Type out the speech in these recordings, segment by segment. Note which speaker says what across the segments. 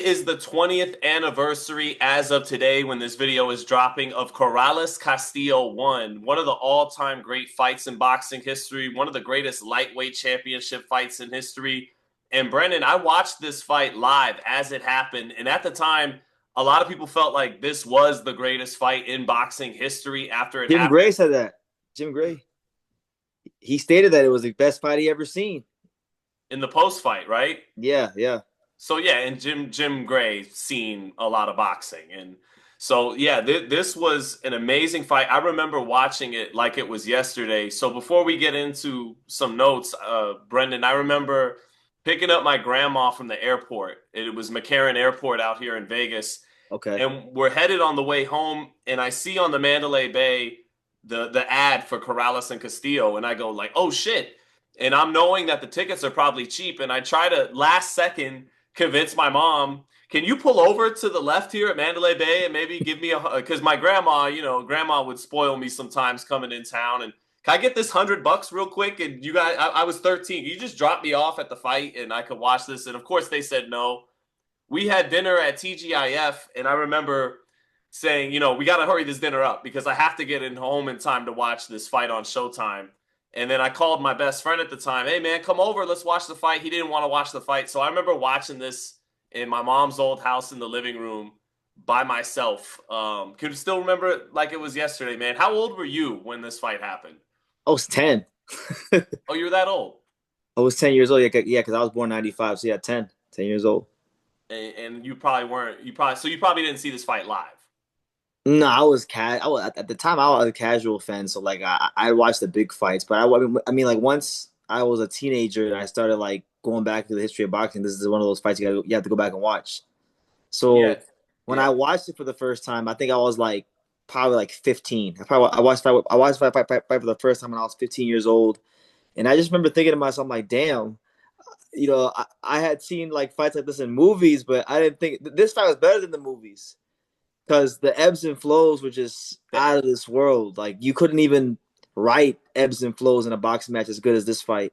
Speaker 1: Is the 20th anniversary as of today when this video is dropping of Corrales-Castillo I, one of the all-time great fights in boxing history, one of the greatest lightweight championship fights in history. And Brendan, I watched this fight live as it happened, and at the time, a lot of people felt like this was the greatest fight in boxing history after it
Speaker 2: Jim
Speaker 1: happened
Speaker 2: Gray said that. Jim Gray. He stated that it was the best fight he ever seen.
Speaker 1: in the post-fight, right?
Speaker 2: Yeah, yeah.
Speaker 1: So yeah, and Jim Gray seen a lot of boxing, and so yeah, this was an amazing fight. I remember watching it like it was yesterday. So before we get into some notes, Brendan, I remember picking up my grandma from the airport. It was McCarran Airport out here in Vegas,
Speaker 2: Okay.
Speaker 1: and we're headed on the way home, and I see on the Mandalay Bay the ad for Corrales and Castillo, and I go like, oh shit. And I'm knowing that the tickets are probably cheap, and I try to last second convince my mom, can you pull over to the left here at Mandalay Bay and maybe give me because my grandma, grandma would spoil me sometimes coming in town. And can I get this $100 real quick? And you guys, I was 13. You just dropped me off at the fight and I could watch this. And of course, they said no. We had dinner at TGIF, and I remember saying, we got to hurry this dinner up because I have to get in home in time to watch this fight on Showtime. And then I called my best friend at the time, hey man, come over, let's watch the fight. He didn't want to watch the fight. So I remember watching this in my mom's old house in the living room by myself. Can still remember it like it was yesterday, man. How old were you when this fight happened?
Speaker 2: I was 10. I
Speaker 1: Oh, you were that old.
Speaker 2: was 10 years old. Yeah, because I was born 95. So yeah, 10 years old.
Speaker 1: And you probably weren't, you probably didn't see this fight live.
Speaker 2: No, I was at the time I was a casual fan, so like I watched the big fights, but I mean like once I was a teenager and I started like going back to the history of boxing, this is one of those fights you have to go back and watch.
Speaker 1: Yeah.
Speaker 2: So when
Speaker 1: Yeah.
Speaker 2: I watched it for the first time, I think I was like probably like 15. I watched fight for the first time when I was 15 years old, and I just remember thinking to myself, like, damn, I had seen like fights like this in movies, but I didn't think this fight was better than the movies because the ebbs and flows were just out of this world. Like you couldn't even write ebbs and flows in a boxing match as good as this fight.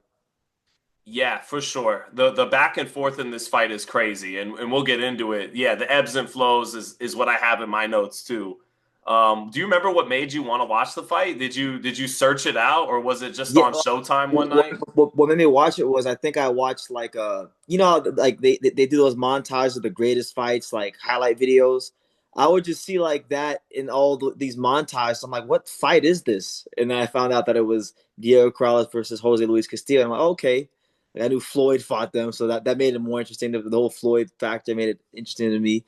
Speaker 1: Yeah, for sure. The back and forth in this fight is crazy, and we'll get into it. Yeah, the ebbs and flows is what I have in my notes too. Do you remember what made you want to watch the fight? Did you search it out, or was it just
Speaker 2: Yeah,
Speaker 1: on Showtime one
Speaker 2: what,
Speaker 1: night?
Speaker 2: what made me watch it was I think I watched like like they do those montages of the greatest fights like highlight videos. I would just see like that in these montages. I'm like, what fight is this? And then I found out that it was Diego Corrales versus Jose Luis Castillo. I'm like, okay. Like, I knew Floyd fought them, so that made it more interesting. The whole Floyd factor made it interesting to me.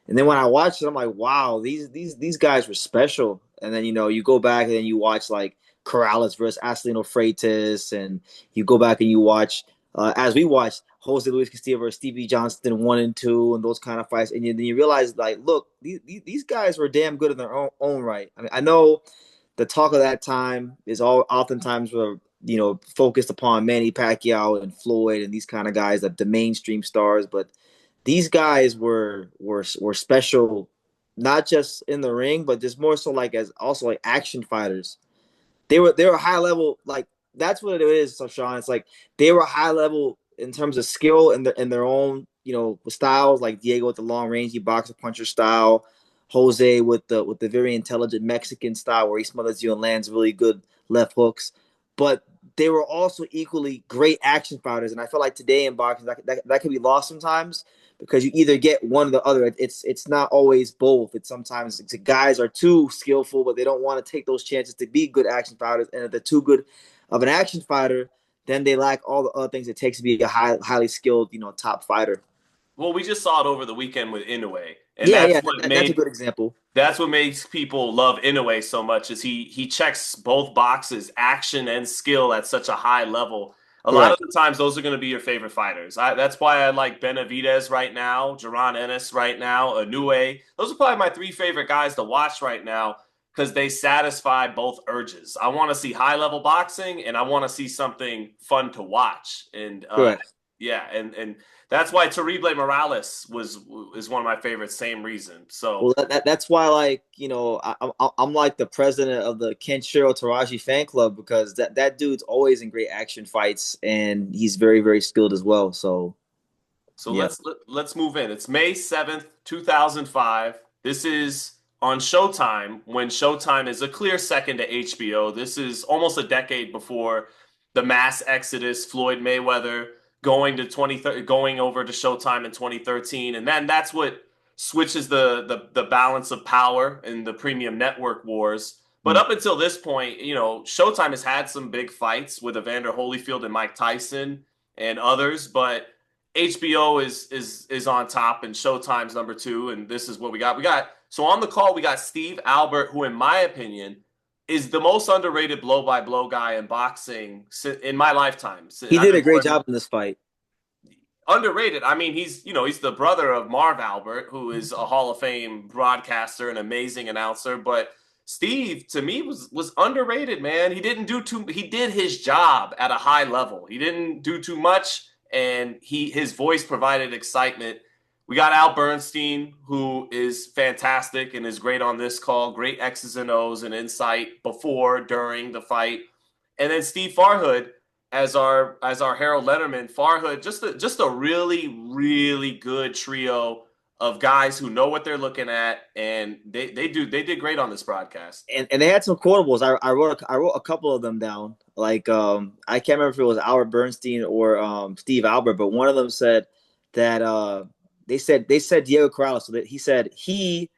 Speaker 2: And then when I watched it, I'm like, wow, these guys were special. And then you go back and then you watch like Corrales versus Aslino Freitas, and you go back and you watch as we watched Jose Luis Castillo versus Stevie Johnston 1 and 2, and those kind of fights. And then you realize like, look, these guys were damn good in their own right. I mean, I know the talk of that time is all oftentimes focused upon Manny Pacquiao and Floyd and these kind of guys, that the mainstream stars, but these guys were special, not just in the ring, but just more so like as also like action fighters. They were high level, like that's what it is. So Sean, it's like they were high level in terms of skill in their own styles. Like Diego with the long rangey boxer puncher style, Jose with the very intelligent Mexican style where he smothers you and lands really good left hooks. But they were also equally great action fighters, and I feel like today in boxing that can be lost sometimes because you either get one or the other. It's not always both. It's sometimes guys are too skillful, but they don't want to take those chances to be good action fighters. And if they're too good of an action fighter, then they lack all the other things it takes to be a highly skilled, top fighter.
Speaker 1: Well, we just saw it over the weekend with Inoue, and
Speaker 2: Yeah,
Speaker 1: that's
Speaker 2: yeah,
Speaker 1: what
Speaker 2: that's a
Speaker 1: made
Speaker 2: good example.
Speaker 1: that's what makes people love Inoue so much is he checks both boxes, action and skill at such a high level. A lot of
Speaker 2: Correct.
Speaker 1: the times, those are going to be your favorite fighters. That's why I like Benavidez right now, Jaron Ennis right now, Inoue. Those are probably my three favorite guys to watch right now because they satisfy both urges. I want to see high level boxing, and I want to see something fun to watch. And
Speaker 2: Correct.
Speaker 1: yeah, and that's why Terrible Morales is one of my favorites. Same reason. So
Speaker 2: Well, that's why, like, I'm like the president of the Kenshiro Taraji fan club because that dude's always in great action fights and he's very, very skilled as well. So,
Speaker 1: So
Speaker 2: Yeah.
Speaker 1: let's move in. It's May 7th, 2005. This is on Showtime when Showtime is a clear second to HBO. This is almost a decade before the mass exodus, Floyd Mayweather going over to Showtime in 2013, and then that's what switches the balance of power in the premium network wars. But
Speaker 2: Mm.
Speaker 1: up until this point, Showtime has had some big fights with Evander Holyfield and Mike Tyson and others, but HBO is on top and Showtime's number two, and this is what we got. So on the call we got Steve Albert, who in my opinion is the most underrated blow by blow guy in boxing in my lifetime.
Speaker 2: He did a great job in this fight.
Speaker 1: Underrated. I mean, he's the brother of Marv Albert, who is a Hall of Fame broadcaster, an amazing announcer. But Steve, to me, was underrated, man. He did his job at a high level. He didn't do too much, and his voice provided excitement. We got Al Bernstein, who is fantastic and is great on this call, great X's and O's and insight before, during the fight. And then Steve Farhood as our Harold Letterman. Farhood, just a really, really good trio of guys who know what they're looking at, and they did great on this broadcast.
Speaker 2: And they had some quotables. I wrote a couple of them down. Like I can't remember if it was Albert Bernstein or Steve Albert, but one of them said that they said Diego Corrales. So that he said he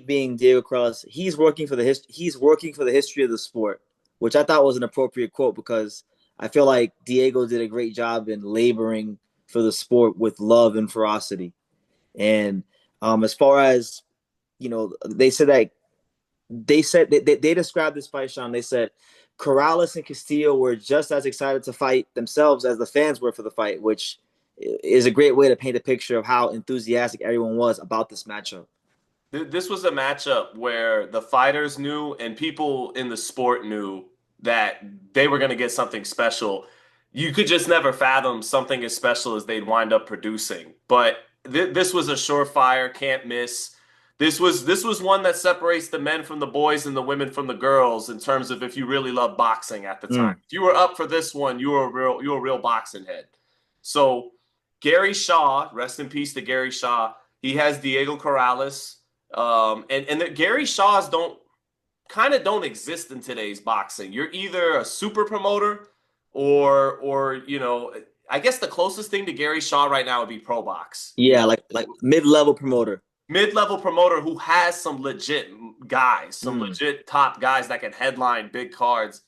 Speaker 2: being Diego Corrales, he's working for the history of the sport, which I thought was an appropriate quote because I feel like Diego did a great job in laboring for the sport with love and ferocity. And as far as they said that they described this fight, Sean. They said Corrales and Castillo were just as excited to fight themselves as the fans were for the fight, which is a great way to paint a picture of how enthusiastic everyone was about this matchup.
Speaker 1: This was a matchup where the fighters knew and people in the sport knew that they were going to get something special. You could just never fathom something as special as they'd wind up producing. But this was a surefire, can't miss. This was one that separates the men from the boys and the women from the girls in terms of if you really love boxing at the time.
Speaker 2: Mm.
Speaker 1: If you were up for this one, you were a real boxing head. So Gary Shaw, rest in peace to Gary Shaw. He has Diego Corrales. And the Gary Shaws don't exist in today's boxing. You're either a super promoter or I guess the closest thing to Gary Shaw right now would be Pro Box.
Speaker 2: Yeah, like mid-level promoter.
Speaker 1: Mid-level promoter who has some legit guys, some
Speaker 2: Mm.
Speaker 1: legit top guys that can headline big cards.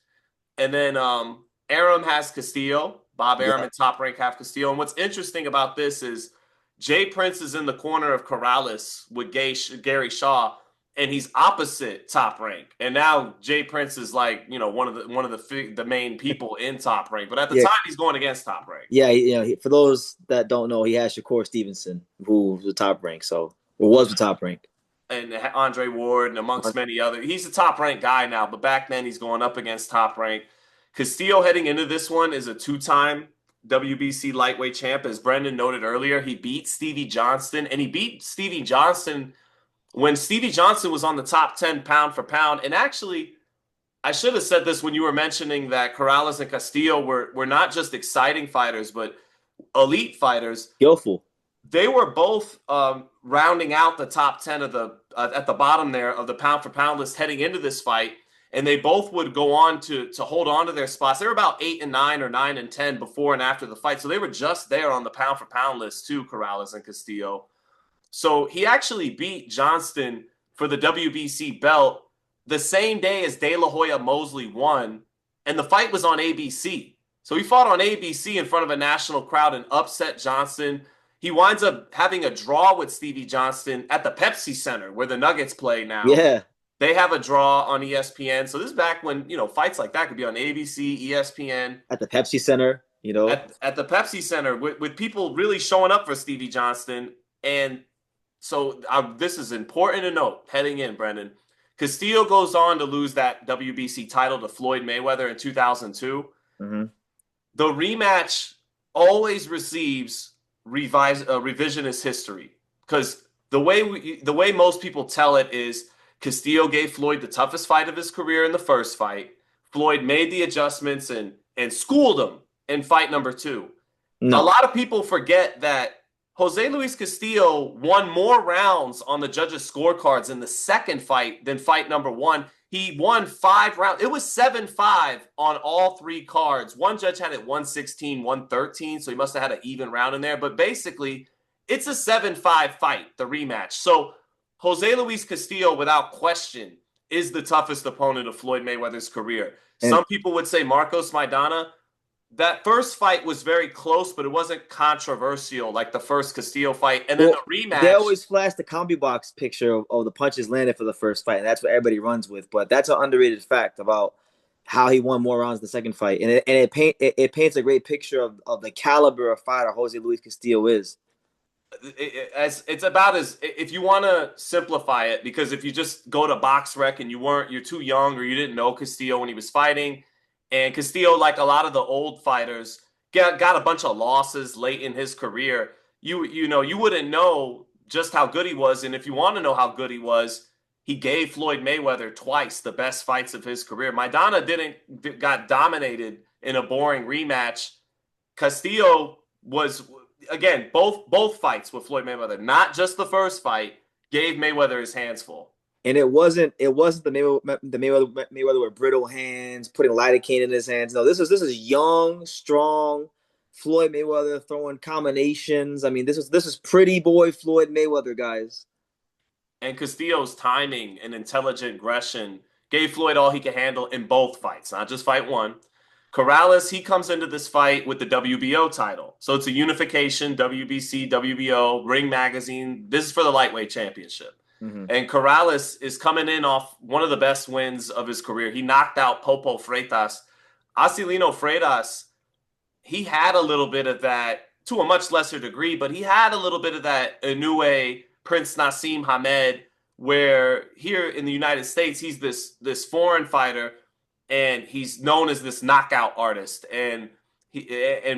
Speaker 1: And then Arum has Castillo, Bob Arum
Speaker 2: Yeah,
Speaker 1: and Top Rank have Castillo. And what's interesting about this is Jay Prince is in the corner of Corrales with Gary Shaw, and he's opposite Top Rank. And now Jay Prince is like one of the main people in Top Rank, but at the
Speaker 2: yeah,
Speaker 1: time he's going against Top Rank.
Speaker 2: yeah. For those that don't know, he has Shakur Stevenson, who was the top rank, or was the top rank.
Speaker 1: And Andre Ward and amongst many other. He's a top ranked guy now, but back then he's going up against top rank. Castillo heading into this one is a two-time WBC lightweight champ. As Brendan noted earlier, he beat Stevie Johnston, and he beat Stevie Johnston when Stevie Johnston was on the top 10 pound for pound. And actually, I should have said this when you were mentioning that Corrales and Castillo were not just exciting fighters, but elite fighters.
Speaker 2: Skillful.
Speaker 1: They were both rounding out the top 10 of the at the bottom there of the pound for pound list heading into this fight, and they both would go on to hold on to their spots. They were about 8 and 9 or 9 and 10 before and after the fight, so they were just there on the pound for pound list too, Corrales and Castillo. So he actually beat Johnston for the WBC belt the same day as De La Hoya Mosley won, and the fight was on ABC. So he fought on ABC in front of a national crowd and upset Johnston. He winds up having a draw with Stevie Johnston at the Pepsi Center where the Nuggets play now.
Speaker 2: Yeah.
Speaker 1: They have a draw on ESPN. So this is back when, fights like that could be on ABC, ESPN.
Speaker 2: At the Pepsi Center,
Speaker 1: At the Pepsi Center with people really showing up for Stevie Johnston. And so this is important to note heading in, Brendan. Castillo goes on to lose that WBC title to Floyd Mayweather in 2002.
Speaker 2: Mm-hmm.
Speaker 1: The rematch always receives revisionist history because the way most people tell it is Castillo gave Floyd the toughest fight of his career in the first fight. Floyd made the adjustments and schooled him in fight number two.
Speaker 2: No.
Speaker 1: A lot of people forget that Jose Luis Castillo won more rounds on the judges' scorecards in the second fight than fight number one. He won 5 rounds. It was 7-5 on all three cards. One judge had it 116, 113, so he must have had an even round in there. But basically, it's a 7-5 fight, the rematch. So Jose Luis Castillo, without question, is the toughest opponent of Floyd Mayweather's career.
Speaker 2: And
Speaker 1: Some people would say Marcos Maidana. That first fight was very close, but it wasn't controversial like the first Castillo fight. And then
Speaker 2: well,
Speaker 1: the
Speaker 2: they
Speaker 1: rematch,
Speaker 2: always flash the combi box picture of the punches landed for the first fight, and that's what everybody runs with. But that's an underrated fact about how he won more rounds the second fight, and it paints a great picture of the caliber of fighter Jose Luis Castillo is.
Speaker 1: as it's about as if you want to simplify it, because if you just go to box rec and you're too young or you didn't know Castillo when he was fighting, and Castillo, like a lot of the old fighters, got a bunch of losses late in his career. You wouldn't know just how good he was, and if you want to know how good he was, he gave Floyd Mayweather twice the best fights of his career. Maidana didn't got dominated in a boring rematch. Castillo was, again, both fights with Floyd Mayweather, not just the first fight, gave Mayweather his hands full.
Speaker 2: And it wasn't the Mayweather with brittle hands, putting lidocaine in his hands. No, this is young, strong Floyd Mayweather throwing combinations. I mean, this is pretty boy Floyd Mayweather, guys.
Speaker 1: And Castillo's timing and intelligent aggression gave Floyd all he could handle in both fights, not just fight one. Corrales, he comes into this fight with the WBO title. So it's a unification, WBC, WBO, Ring Magazine. This is for the lightweight championship.
Speaker 2: Mm-hmm.
Speaker 1: And Corrales is coming in off one of the best wins of his career. He knocked out Popo Freitas. Asilino Freitas, he had a little bit of that to a much lesser degree, but he had a little bit of that Inoue, Prince Nassim Hamed, where here in the United States, he's this foreign fighter and he's known as this knockout artist. And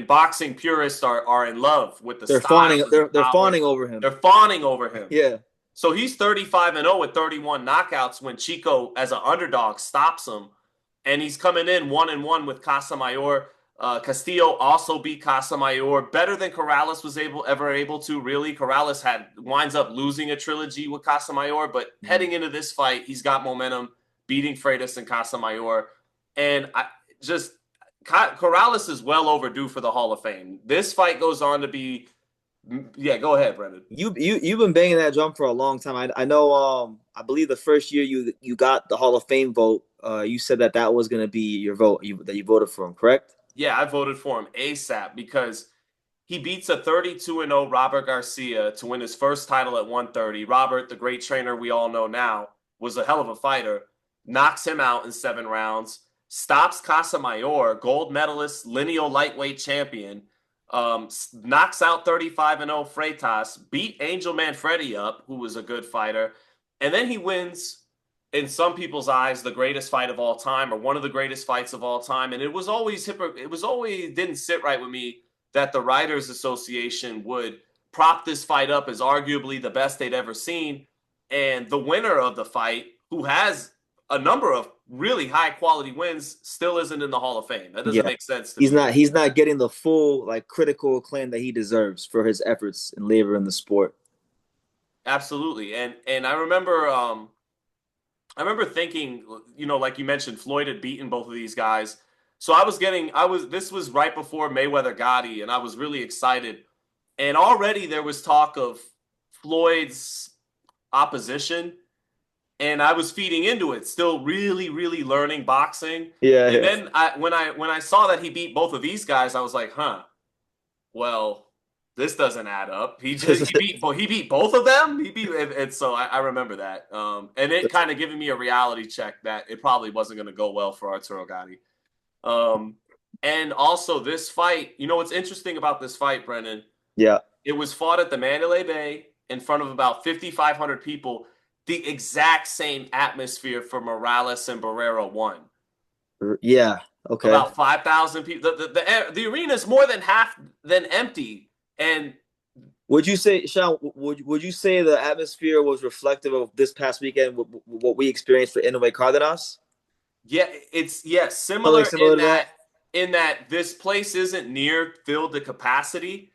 Speaker 1: boxing purists are in love with the
Speaker 2: They're
Speaker 1: style,
Speaker 2: fawning.
Speaker 1: the
Speaker 2: They're
Speaker 1: power.
Speaker 2: fawning over him.
Speaker 1: They're fawning over him.
Speaker 2: Yeah.
Speaker 1: So he's 35-0 with 31 knockouts when Chico, as an underdog, stops him. And he's coming in 1-1 with Casamayor. Castillo also beat Casamayor better than Corrales was ever able to. Really, Corrales winds up losing a trilogy with Casamayor, but heading into this fight, he's got momentum, beating Freitas and Casamayor, and Corrales is well overdue for the Hall of Fame. This fight goes on to be, yeah. Go ahead, Brendan.
Speaker 2: You've been banging that drum for a long time. I know. I believe the first year you got the Hall of Fame vote. You said that was going to be your vote. That you voted for him, correct?
Speaker 1: Yeah, I voted for him ASAP because he beats a 32-0 Robert Garcia to win his first title at 130. Robert, the great trainer we all know now, was a hell of a fighter. Knocks him out in 7 rounds. Stops Casamayor, gold medalist, lineal lightweight champion. Knocks out 35-0 Freitas. Beat Angel Manfredi up, who was a good fighter. And then he wins, in some people's eyes, the greatest fight of all time, or one of the greatest fights of all time. And it was always didn't sit right with me that the Writers Association would prop this fight up as arguably the best they'd ever seen. And the winner of the fight, who has a number of really high quality wins, still isn't in the Hall of Fame. That doesn't
Speaker 2: Yeah.
Speaker 1: make sense to
Speaker 2: He's
Speaker 1: me.
Speaker 2: not. He's not getting the full critical acclaim that he deserves for his efforts and labor in the sport.
Speaker 1: Absolutely. And I remember thinking, like you mentioned, Floyd had beaten both of these guys. So this was right before Mayweather Gotti, and I was really excited. And already there was talk of Floyd's opposition, and I was feeding into it, still really, really learning boxing.
Speaker 2: Yeah.
Speaker 1: And
Speaker 2: Yeah.
Speaker 1: then when I saw that he beat both of these guys, I was like, huh, well, this doesn't add up. He beat both of them. And so I remember that. And it kind of giving me a reality check that it probably wasn't going to go well for Arturo Gatti. Um, and also this fight, what's interesting about this fight, Brennan?
Speaker 2: Yeah.
Speaker 1: It was fought at the Mandalay Bay in front of about 5,500 people. The exact same atmosphere for Morales and Barrera won.
Speaker 2: Yeah. Okay.
Speaker 1: About 5,000 people. The arena is more than half than empty. And
Speaker 2: Would you say, Sean? Would you say the atmosphere was reflective of this past weekend? What we experienced for Inoue Cardenas?
Speaker 1: yeah, it's similar
Speaker 2: Something similar
Speaker 1: in
Speaker 2: to
Speaker 1: that
Speaker 2: that.
Speaker 1: this place isn't near filled to capacity,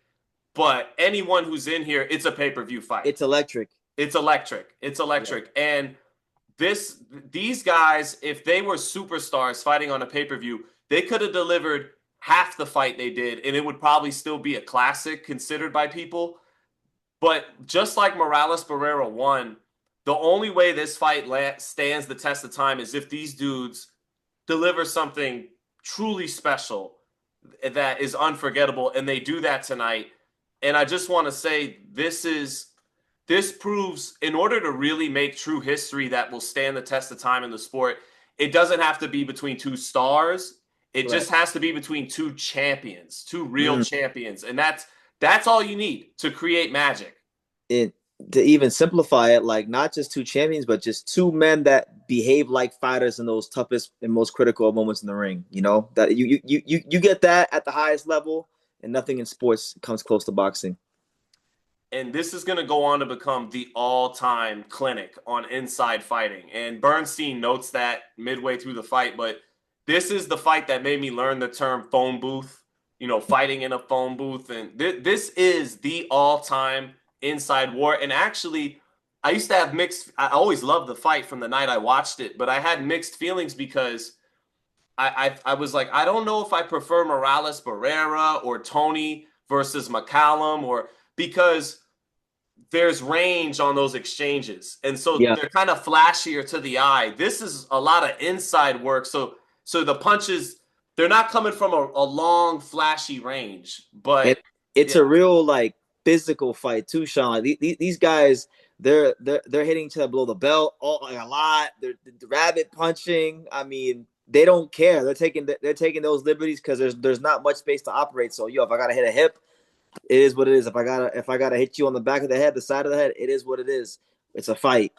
Speaker 1: but anyone who's in here, it's a pay-per-view fight.
Speaker 2: It's electric.
Speaker 1: It's electric. It's
Speaker 2: Yeah.
Speaker 1: electric. And these guys, if they were superstars fighting on a pay-per-view, they could have delivered half the fight they did, and it would probably still be a classic considered by people. But just like Morales Barrera won, the only way this fight stands the test of time is if these dudes deliver something truly special that is unforgettable, and they do that tonight. And I just want to say this proves, in order to really make true history that will stand the test of time in the sport, it doesn't have to be between two stars. It
Speaker 2: Right.
Speaker 1: just has to be between two champions, two real
Speaker 2: Mm.
Speaker 1: champions, and that's all you need to create magic.
Speaker 2: It To even simplify it, like not just two champions, but just two men that behave like fighters in those toughest and most critical moments in the ring. You know that you get that at the highest level, and nothing in sports comes close to boxing.
Speaker 1: And this is going to go on to become the all-time clinic on inside fighting. And Bernstein notes that midway through the fight, but this is the fight that made me learn the term phone booth, fighting in a phone booth. And this is the all-time inside war. And actually, I used to have I always loved the fight from the night I watched it, but I had mixed feelings because I was like, I don't know if I prefer Morales Barrera or Tony versus McCallum, or because there's range on those exchanges. And so
Speaker 2: Yeah,
Speaker 1: they're kind of flashier to the eye. This is a lot of inside work. So the punches, they're not coming from a long, flashy range.
Speaker 2: and
Speaker 1: But
Speaker 2: it's
Speaker 1: yeah,
Speaker 2: a real like physical fight too, Sean. Like, these guys, they're hitting to below the belt all like a lot. They're rabbit punching. I mean, they don't care. They're taking those liberties because there's not much space to operate. So if I gotta hit a hip, it is what it is. If I gotta hit you on the back of the head, the side of the head, it is what it is. It's a fight.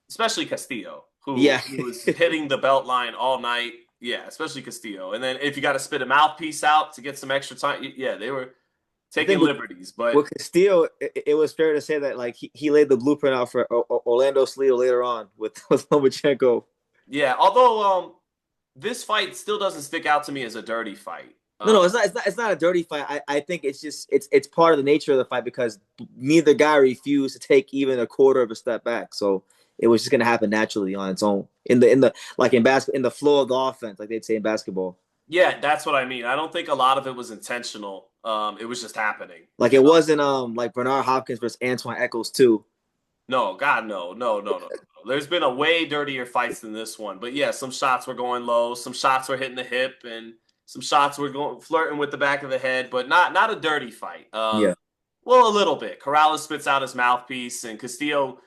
Speaker 1: especially Castillo, who
Speaker 2: Yeah.
Speaker 1: was hitting the belt line all night. Yeah, especially Castillo. And then if you got to spit a mouthpiece out to get some extra time, yeah, they were
Speaker 2: I
Speaker 1: taking
Speaker 2: think
Speaker 1: liberties. But
Speaker 2: with Castillo, it was fair to say that like he laid the blueprint out for Orlando Slido later on with Lomachenko.
Speaker 1: yeah, although this fight still doesn't stick out to me as a dirty fight.
Speaker 2: No, it's not. It's not a dirty fight. I think it's just it's part of the nature of the fight because neither guy refused to take even a quarter of a step back. So it was just gonna happen naturally on its own in the like in the flow of the offense, like they'd say in basketball.
Speaker 1: Yeah, that's what I mean. I don't think a lot of it was intentional. It was just happening.
Speaker 2: Like it wasn't like Bernard Hopkins versus Antoine Echols too.
Speaker 1: No, God, no, no, no, no, no. There's been a way dirtier fights than this one. But yeah, some shots were going low, some shots were hitting the hip, and some shots were going flirting with the back of the head, but not a dirty fight.
Speaker 2: Yeah,
Speaker 1: Well, a little bit. Corrales spits out his mouthpiece, and Castillo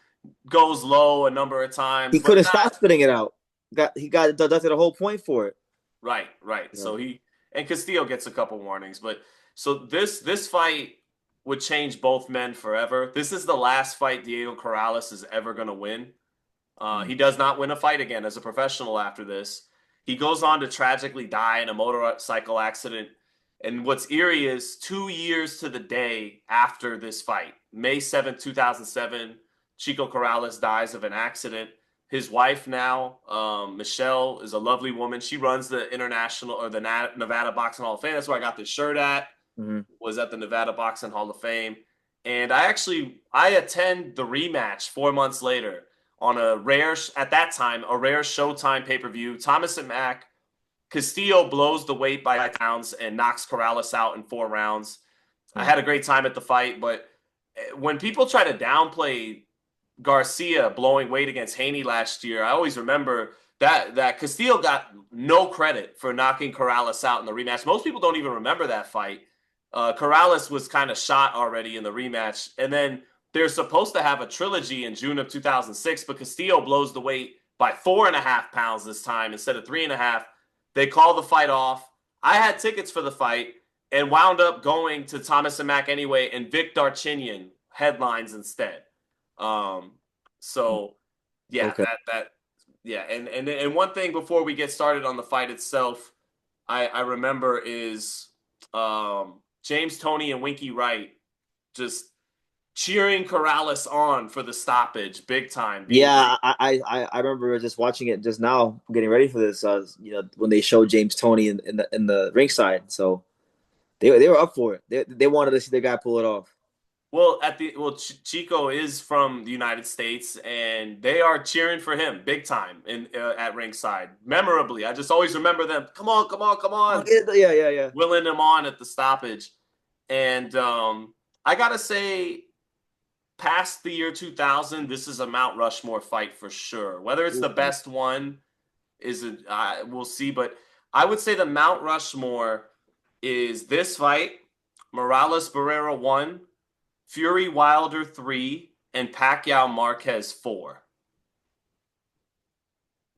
Speaker 1: goes low a number of times,
Speaker 2: he
Speaker 1: but
Speaker 2: could have
Speaker 1: not
Speaker 2: stopped spitting it out. He got deducted a whole point for it.
Speaker 1: right, right.
Speaker 2: Yeah.
Speaker 1: So and Castillo gets a couple warnings, but so this fight would change both men forever. This is the last fight Diego Corrales is ever going to win. He does not win a fight again as a professional after this. He goes on to tragically die in a motorcycle accident. And what's eerie is 2 years to the day after this fight, May 7th, 2007, Chico Corrales dies of an accident. His wife now, Michelle, is a lovely woman. She runs the international or the Nevada Boxing Hall of Fame. That's where I got this shirt at.
Speaker 2: Mm-hmm.
Speaker 1: Was at the Nevada Boxing Hall of Fame. And I attend the rematch 4 months later on at that time, a rare Showtime pay-per-view. Thomas and Mack, Castillo blows the weight by 5 pounds and knocks Corrales out in 4 rounds. I had a great time at the fight, but when people try to downplay Garcia blowing weight against Haney last year, I always remember that Castillo got no credit for knocking Corrales out in the rematch. Most people don't even remember that fight. Corrales was kind of shot already in the rematch, and then they're supposed to have a trilogy in June of 2006, but Castillo blows the weight by 4.5 pounds this time instead of 3.5. They call the fight off. I had tickets for the fight and wound up going to Thomas and Mack anyway, and Vic Darchinyan headlines instead. So yeah,
Speaker 2: Okay.
Speaker 1: that yeah, and one thing before we get started on the fight itself, I remember is James Toney and Winky Wright just cheering Corrales on for the stoppage, big time. Being
Speaker 2: Yeah, I remember just watching it just now, getting ready for this. When they showed James Toney in the ringside. So They were up for it. They wanted to see the guy pull it off.
Speaker 1: Well, Chico is from the United States, and they are cheering for him big time in at ringside, memorably. I just always remember them. Come on, come on, come
Speaker 2: Oh,
Speaker 1: on,
Speaker 2: yeah, yeah, yeah.
Speaker 1: willing him on at the stoppage. And I gotta say, past the year 2000, this is a Mount Rushmore fight for sure. Whether it's the
Speaker 2: Ooh.
Speaker 1: best one is it, we'll see, but I would say the Mount Rushmore is this fight, Morales Barrera 1, Fury Wilder 3, and Pacquiao Marquez 4.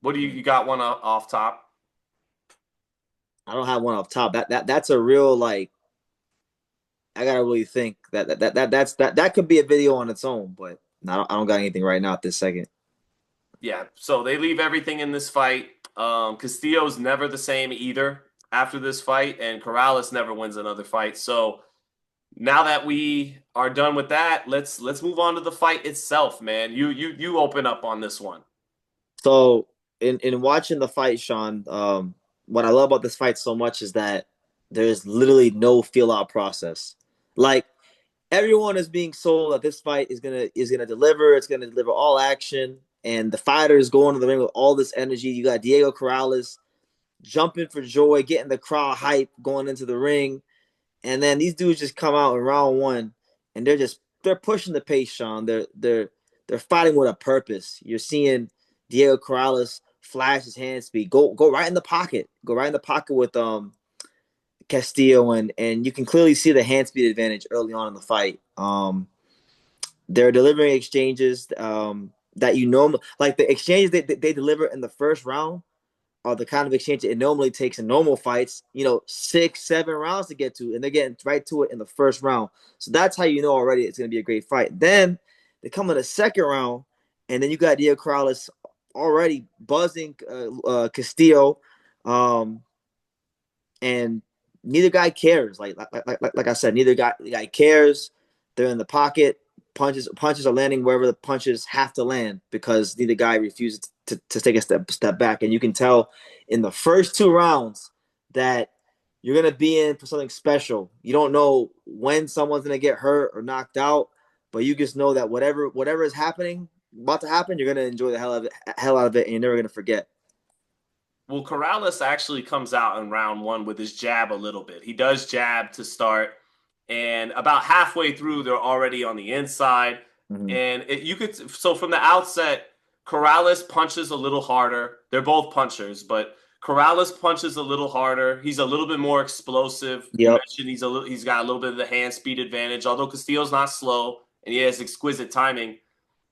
Speaker 1: What do you got one off top?
Speaker 2: I don't have one off top. That's a real like. I gotta really think that could be a video on its own, but I don't got anything right now at this second.
Speaker 1: Yeah, so they leave everything in this fight. Castillo's never the same either after this fight, and Corrales never wins another fight. So now that we are done with that, let's move on to the fight itself, man. You open up on this one.
Speaker 2: So in watching the fight, Sean, what I love about this fight so much is that there's literally no feel out process. Like everyone is being sold that this fight is gonna deliver. It's gonna deliver all action, and the fighters going to the ring with all this energy. You got Diego Corrales jumping for joy, getting the crowd hype going into the ring, and then these dudes just come out in round one, and they're pushing the pace, Sean. They're fighting with a purpose. You're seeing Diego Corrales flash his hand speed, go right in the pocket, go right in the pocket with Castillo, and you can clearly see the hand speed advantage early on in the fight. They're delivering exchanges that you know, like the exchanges they deliver in the first round are the kind of exchange it normally takes in normal fights, 6, 7 rounds to get to, and they're getting right to it in the first round. So that's how you know already it's going to be a great fight. Then they come in the second round, and then you got Diego Corrales already buzzing Castillo, um, and neither guy cares. Like I said, neither guy cares. They're in the pocket. Punches are landing wherever the punches have to land because neither guy refuses to take a step back. And you can tell in the first 2 rounds that you're gonna be in for something special. You don't know when someone's gonna get hurt or knocked out, but you just know that whatever is happening, about to happen, you're gonna enjoy the hell out of it, and you're never gonna forget.
Speaker 1: Well, Corrales actually comes out in round one with his jab a little bit. He does jab to start, and about halfway through, they're already on the inside.
Speaker 2: Mm-hmm.
Speaker 1: And so from the outset, Corrales punches a little harder. They're both punchers, but Corrales punches a little harder. He's a little bit more explosive. You
Speaker 2: Yep.
Speaker 1: mentioned he's got a little bit of the hand speed advantage, although Castillo's not slow and he has exquisite timing.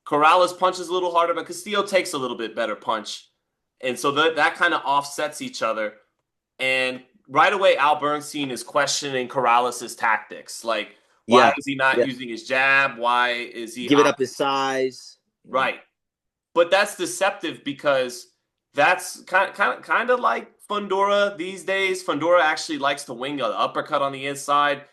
Speaker 1: Corrales punches a little harder, but Castillo takes a little bit better punch. And so that kind of offsets each other. And right away, Al Bernstein is questioning Corrales' tactics. Like, why
Speaker 2: Yeah.
Speaker 1: is he not
Speaker 2: Yeah.
Speaker 1: using his jab? Why is he
Speaker 2: Giving up his size. Yeah.
Speaker 1: right? But that's deceptive because that's kind of like Fundora these days. Fundora actually likes to wing an uppercut on the inside.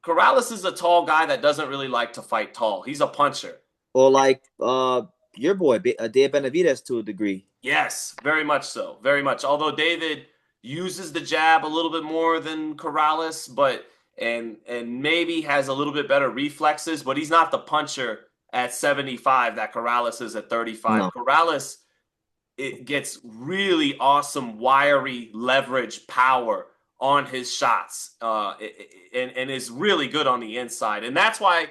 Speaker 1: Corrales is a tall guy that doesn't really like to fight tall. He's a puncher.
Speaker 2: Or like your boy Dave Benavidez to a degree.
Speaker 1: Yes, very much so. Very much. Although David uses the jab a little bit more than Corrales, but and maybe has a little bit better reflexes, but he's not the puncher at 75 that Corrales is at 35.
Speaker 2: No.
Speaker 1: Corrales it gets really awesome wiry leverage power on his shots and is really good on the inside. And that's why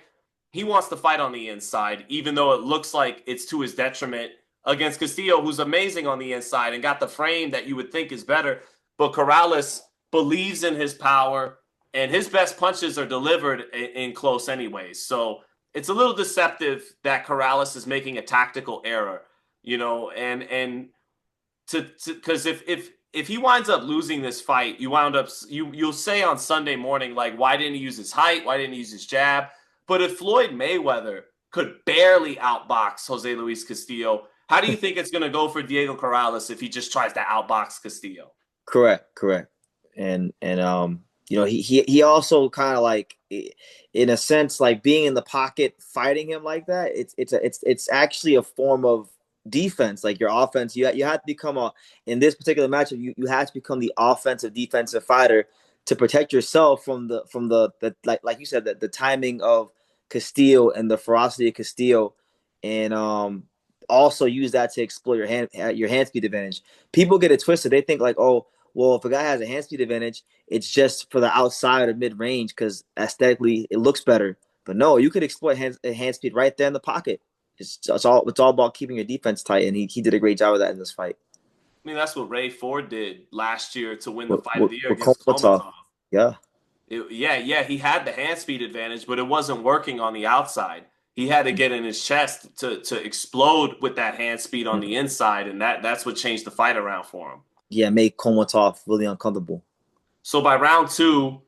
Speaker 1: he wants to fight on the inside, even though it looks like it's to his detriment against Castillo, who's amazing on the inside and got the frame that you would think is better. But Corrales believes in his power, and his best punches are delivered in close anyways. So it's a little deceptive that Corrales is making a tactical error, and to because if he winds up losing this fight, you'll say on Sunday morning like, why didn't he use his height? Why didn't he use his jab? But if Floyd Mayweather could barely outbox Jose Luis Castillo, how do you think it's going to go for Diego Corrales if he just tries to outbox Castillo?
Speaker 2: Correct. And he also kind of like in a sense like being in the pocket fighting him like that. It's actually a form of defense. Like your offense, you have to become in this particular matchup. You have to become the offensive defensive fighter to protect yourself from the like you said, the timing of Castillo and the ferocity of Castillo, and also use that to exploit your hand speed advantage. People get it twisted. They think like, oh, well, if a guy has a hand speed advantage, it's just for the outside or mid range because aesthetically it looks better. But no, you could exploit hand speed right there in the pocket. It's all about keeping your defense tight, and he did a great job of that in this fight.
Speaker 1: I mean, that's what Ray Ford did last year to win the
Speaker 2: With,
Speaker 1: fight of
Speaker 2: with,
Speaker 1: the year
Speaker 2: with
Speaker 1: against
Speaker 2: Komatov.
Speaker 1: Komatov.
Speaker 2: Yeah,
Speaker 1: Yeah, he had the hand speed advantage, but it wasn't working on the outside. He had to get in his chest to explode with that hand speed on the inside, and that's what changed the fight around for him.
Speaker 2: yeah, made Komatov really uncomfortable.
Speaker 1: So by round two,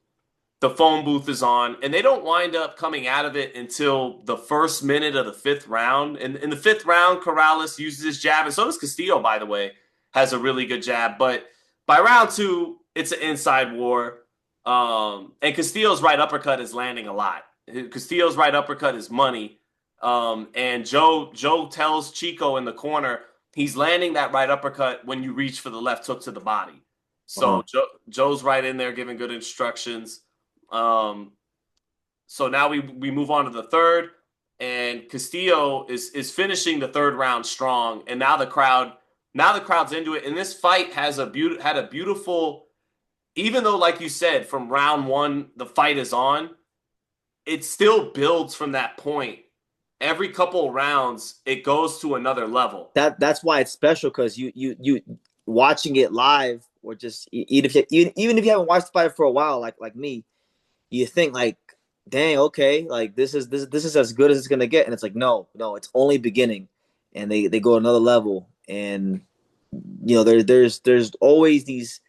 Speaker 1: the phone booth is on, and they don't wind up coming out of it until the first minute of the fifth round. And in the fifth round, Corrales uses his jab, and so does Castillo, by the way, has a really good jab. But by round two, it's an inside war. And Castillo's right uppercut is landing a lot. Castillo's right uppercut is money. And Joe tells Chico in the corner he's landing that right uppercut when you reach for the left hook to the body.
Speaker 2: Uh-huh.
Speaker 1: So Joe's right in there giving good instructions. Um, so now we move on to the third, and Castillo is finishing the third round strong, and now the crowd's into it, and this fight had a beautiful, even though like you said from round one the fight is on, it still builds from that point. Every couple of rounds it goes to another level.
Speaker 2: That's why it's special because you watching it live or just even if you haven't watched the fight for a while, like me, you think like, dang, okay, like this is as good as it's gonna get, and it's like no, it's only beginning, and they go another level, and there's always these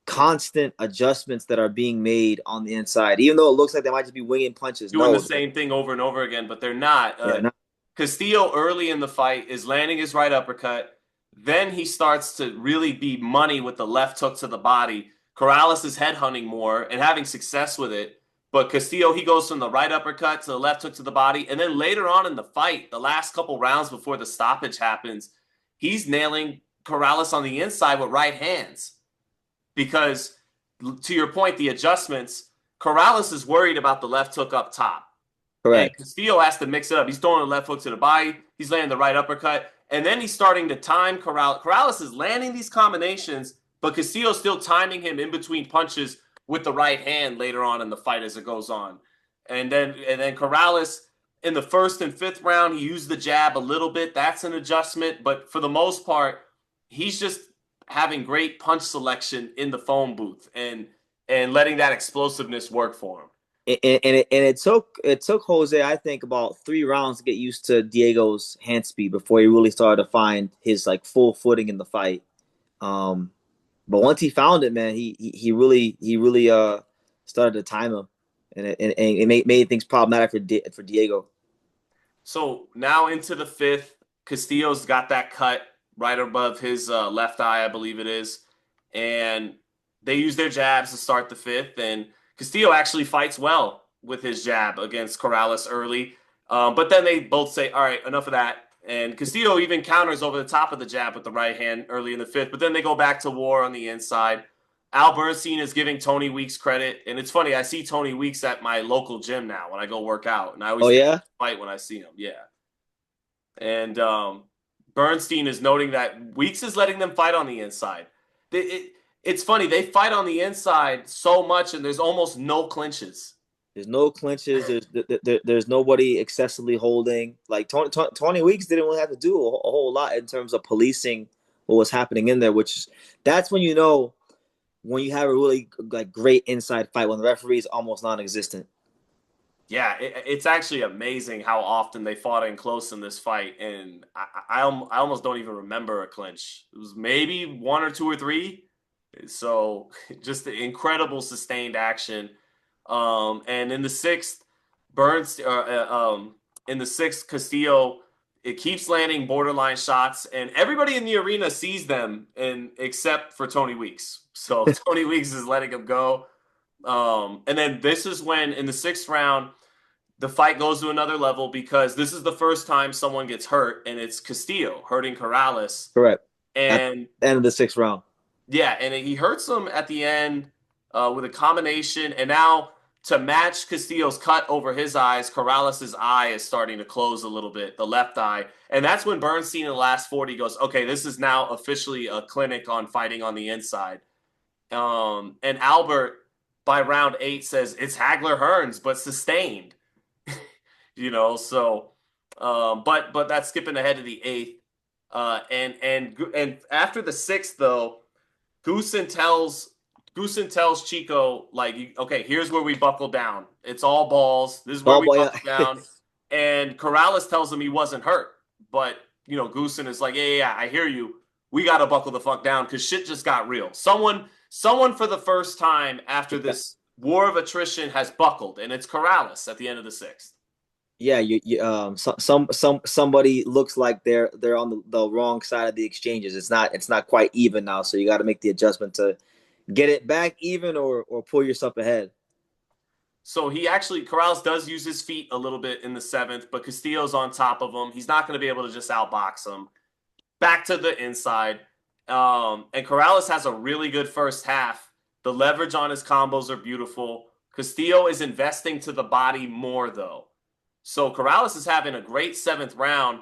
Speaker 2: constant adjustments that are being made on the inside, even though it looks like they might just be winging punches.
Speaker 1: Doing the
Speaker 2: No,
Speaker 1: same thing over and over again, but they're not.
Speaker 2: yeah, no,
Speaker 1: Castillo early in the fight is landing his right uppercut. Then he starts to really be money with the left hook to the body. Corrales is headhunting more and having success with it. But Castillo, he goes from the right uppercut to the left hook to the body. And then later on in the fight, the last couple rounds before the stoppage happens, he's nailing Corrales on the inside with right hands. Because to your point, the adjustments, Corrales is worried about the left hook up top. And
Speaker 2: correct.
Speaker 1: Castillo has to mix it up. He's throwing a left hook to the body. He's landing the right uppercut. And then he's starting to time Corrales. Corrales is landing these combinations, but Castillo's still timing him in between punches with the right hand later on in the fight as it goes on. And then Corrales in the first and fifth round, he used the jab a little bit. That's an adjustment. But for the most part, he's just having great punch selection in the phone booth and letting that explosiveness work for him.
Speaker 2: And it took Jose, I think, about 3 rounds to get used to Diego's hand speed before he really started to find his like full footing in the fight. Um, but once he found it, man, he really started to time him, and it made things problematic for Diego.
Speaker 1: So now into the fifth, Castillo's got that cut right above his left eye, I believe it is. And they use their jabs to start the fifth. And Castillo actually fights well with his jab against Corrales early. But then they both say, all right, enough of that. And Castillo even counters over the top of the jab with the right hand early in the fifth. But then they go back to war on the inside. Al Bernstein is giving Tony Weeks credit. And it's funny, I see Tony Weeks at my local gym now when I go work out. And I
Speaker 2: Oh
Speaker 1: always get
Speaker 2: yeah,
Speaker 1: a fight when I see him. Yeah. And Bernstein is noting that Weeks is letting them fight on the inside. It's funny. They fight on the inside so much, and there's almost no clinches.
Speaker 2: there's no clinches. There's nobody excessively holding. Like Tony Weeks didn't really have to do a whole lot in terms of policing what was happening in there. Which that's when you know when you have a really like great inside fight when the referee is almost non-existent.
Speaker 1: Yeah, it's actually amazing how often they fought in close in this fight, and I almost don't even remember a clinch. It was maybe one or two or three. So just the incredible sustained action. And in the sixth, Burns, in the sixth, Castillo, it keeps landing borderline shots, and everybody in the arena sees them, and except for Tony Weeks. So Tony Weeks is letting him go. And then this is when in the sixth round, the fight goes to another level because this is the first time someone gets hurt, and it's Castillo hurting Corrales.
Speaker 2: Correct. At
Speaker 1: And
Speaker 2: the end of the 6th round.
Speaker 1: yeah, and he hurts him at the end. with a combination. And now to match Castillo's cut over his eyes, Corrales' eye is starting to close a little bit, the left eye. And that's when Bernstein in the last 40 goes, okay, this is now officially a clinic on fighting on the inside. And Albert, by round 8, says it's Hagler Hearns, but sustained. So but that's skipping ahead to the 8th. And after the 6th, though, Goosen tells Chico, like, okay, here's where we buckle down. It's all balls. This is where
Speaker 2: Oh
Speaker 1: we
Speaker 2: boy,
Speaker 1: buckle down. And Corrales tells him he wasn't hurt. But, Goosen is like, yeah, I hear you. We got to buckle the fuck down because shit just got real. Someone for the first time after this war of attrition has buckled, and it's Corrales at the end of the 6th.
Speaker 2: yeah, somebody looks like they're on the wrong side of the exchanges. It's not quite even now, so you got to make the adjustment to get it back even or pull yourself ahead.
Speaker 1: So Corrales does use his feet a little bit in the 7th, but Castillo's on top of him. He's not going to be able to just outbox him. Back to the inside. And Corrales has a really good first half. The leverage on his combos are beautiful. Castillo is investing to the body more, though. So Corrales is having a great 7th round,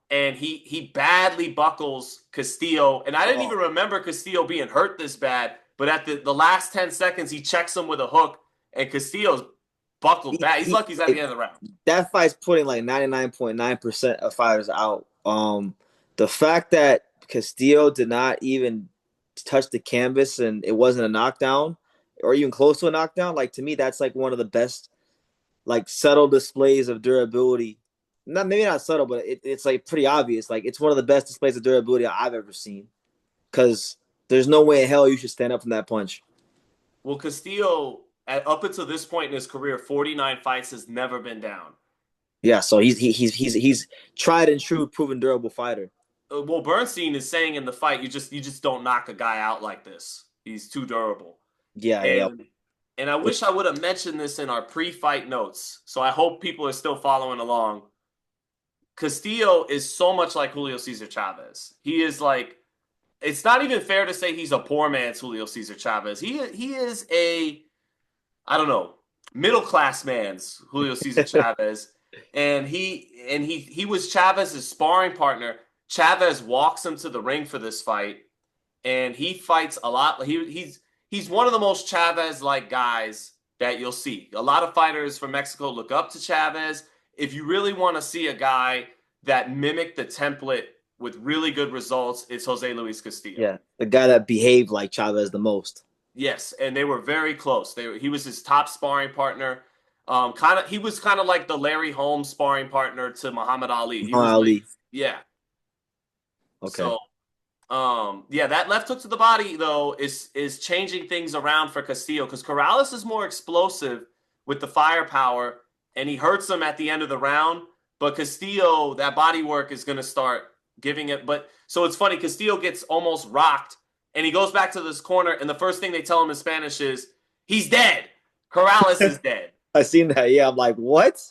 Speaker 1: and he badly buckles Castillo. And I didn't even remember Castillo being hurt this bad, but at the last 10 seconds, he checks him with a hook, and Castillo's buckled bad. He's lucky he's at the end of the round.
Speaker 2: That fight's putting like 99.9% of fighters out. The fact that Castillo did not even touch the canvas and it wasn't a knockdown or even close to a knockdown, like to me, that's like one of the best, like subtle displays of durability. Maybe not subtle, but it's like pretty obvious. Like it's one of the best displays of durability I've ever seen. Because there's no way in hell you should stand up from that punch.
Speaker 1: Well, Castillo, up until this point in his career, 49 fights, has never been down.
Speaker 2: Yeah, so he's tried and true, proven durable fighter.
Speaker 1: Well, Bernstein is saying in the fight, you just don't knock a guy out like this. He's too durable.
Speaker 2: Yeah, yeah.
Speaker 1: And I wish I would have mentioned this in our pre-fight notes. So I hope people are still following along. Castillo is so much like Julio Cesar Chavez. He is like, it's not even fair to say he's a poor man's Julio Cesar Chavez. He is I don't know, middle class man's Julio Cesar Chavez. And he was Chavez's sparring partner. Chavez walks him to the ring for this fight, and he fights a lot. He's one of the most Chavez-like guys that you'll see. A lot of fighters from Mexico look up to Chavez. If you really want to see a guy that mimicked the template with really good results, it's Jose Luis Castillo.
Speaker 2: Yeah, the guy that behaved like Chavez the most.
Speaker 1: Yes, and they were very close. He was his top sparring partner. He was kind of like the Larry Holmes sparring partner to Muhammad Ali. He was
Speaker 2: Ali.
Speaker 1: Yeah.
Speaker 2: Okay.
Speaker 1: So, that left hook to the body though is changing things around for Castillo because Corrales is more explosive with the firepower, and he hurts him at the end of the round. But Castillo, that body work is going to start giving it. But so it's funny, Castillo gets almost rocked, and he goes back to this corner, and the first thing they tell him in Spanish is, he's dead. Corrales is dead.
Speaker 2: I seen that. Yeah, I'm like, what?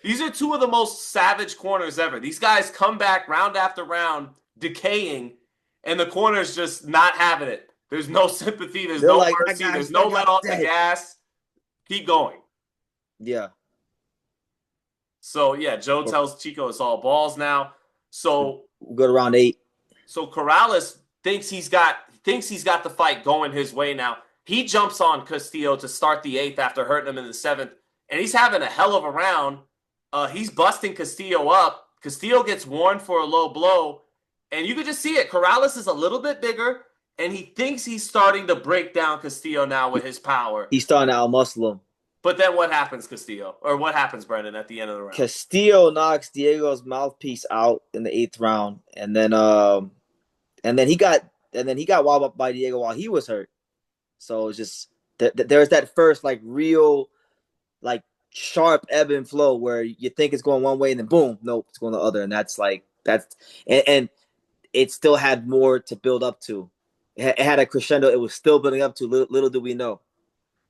Speaker 1: These are two of the most savage corners ever. These guys come back round after round, decaying, and the corner's just not having it. There's no sympathy. There's no mercy. There's no let off the gas. Keep going.
Speaker 2: Yeah.
Speaker 1: So, yeah, Joe tells Chico it's all balls now. So
Speaker 2: we'll go to round 8.
Speaker 1: So Corrales thinks he's got the fight going his way now. He jumps on Castillo to start the 8th after hurting him in the 7th, and he's having a hell of a round. He's busting Castillo up. Castillo gets warned for a low blow, and you could just see it. Corrales is a little bit bigger, and he thinks he's starting to break down Castillo now with his power.
Speaker 2: He's starting to outmuscle him.
Speaker 1: But then what happens, Castillo? Or what happens, Brendan, at the end of the round?
Speaker 2: Castillo knocks Diego's mouthpiece out in the 8th round, and then he got wobbled up by Diego while he was hurt. So it's just there's that first like real like sharp ebb and flow where you think it's going one way and then boom, nope, it's going the other, and and it still had more to build up to. It had a crescendo. It was still building up to. Little do we know.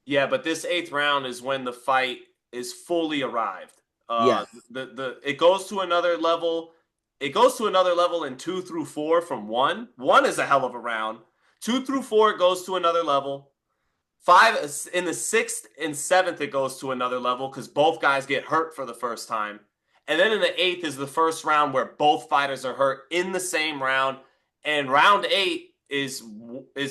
Speaker 1: Yeah, but this 8th round is when the fight is fully arrived. It goes to another level. It goes to another level in 2 through 4 from 1. 1 is a hell of a round. 2 through 4 it goes to another level. Five in the sixth and seventh, it goes to another level because both guys get hurt for the first time. And then in the eighth is the first round where both fighters are hurt in the same round. And round eight is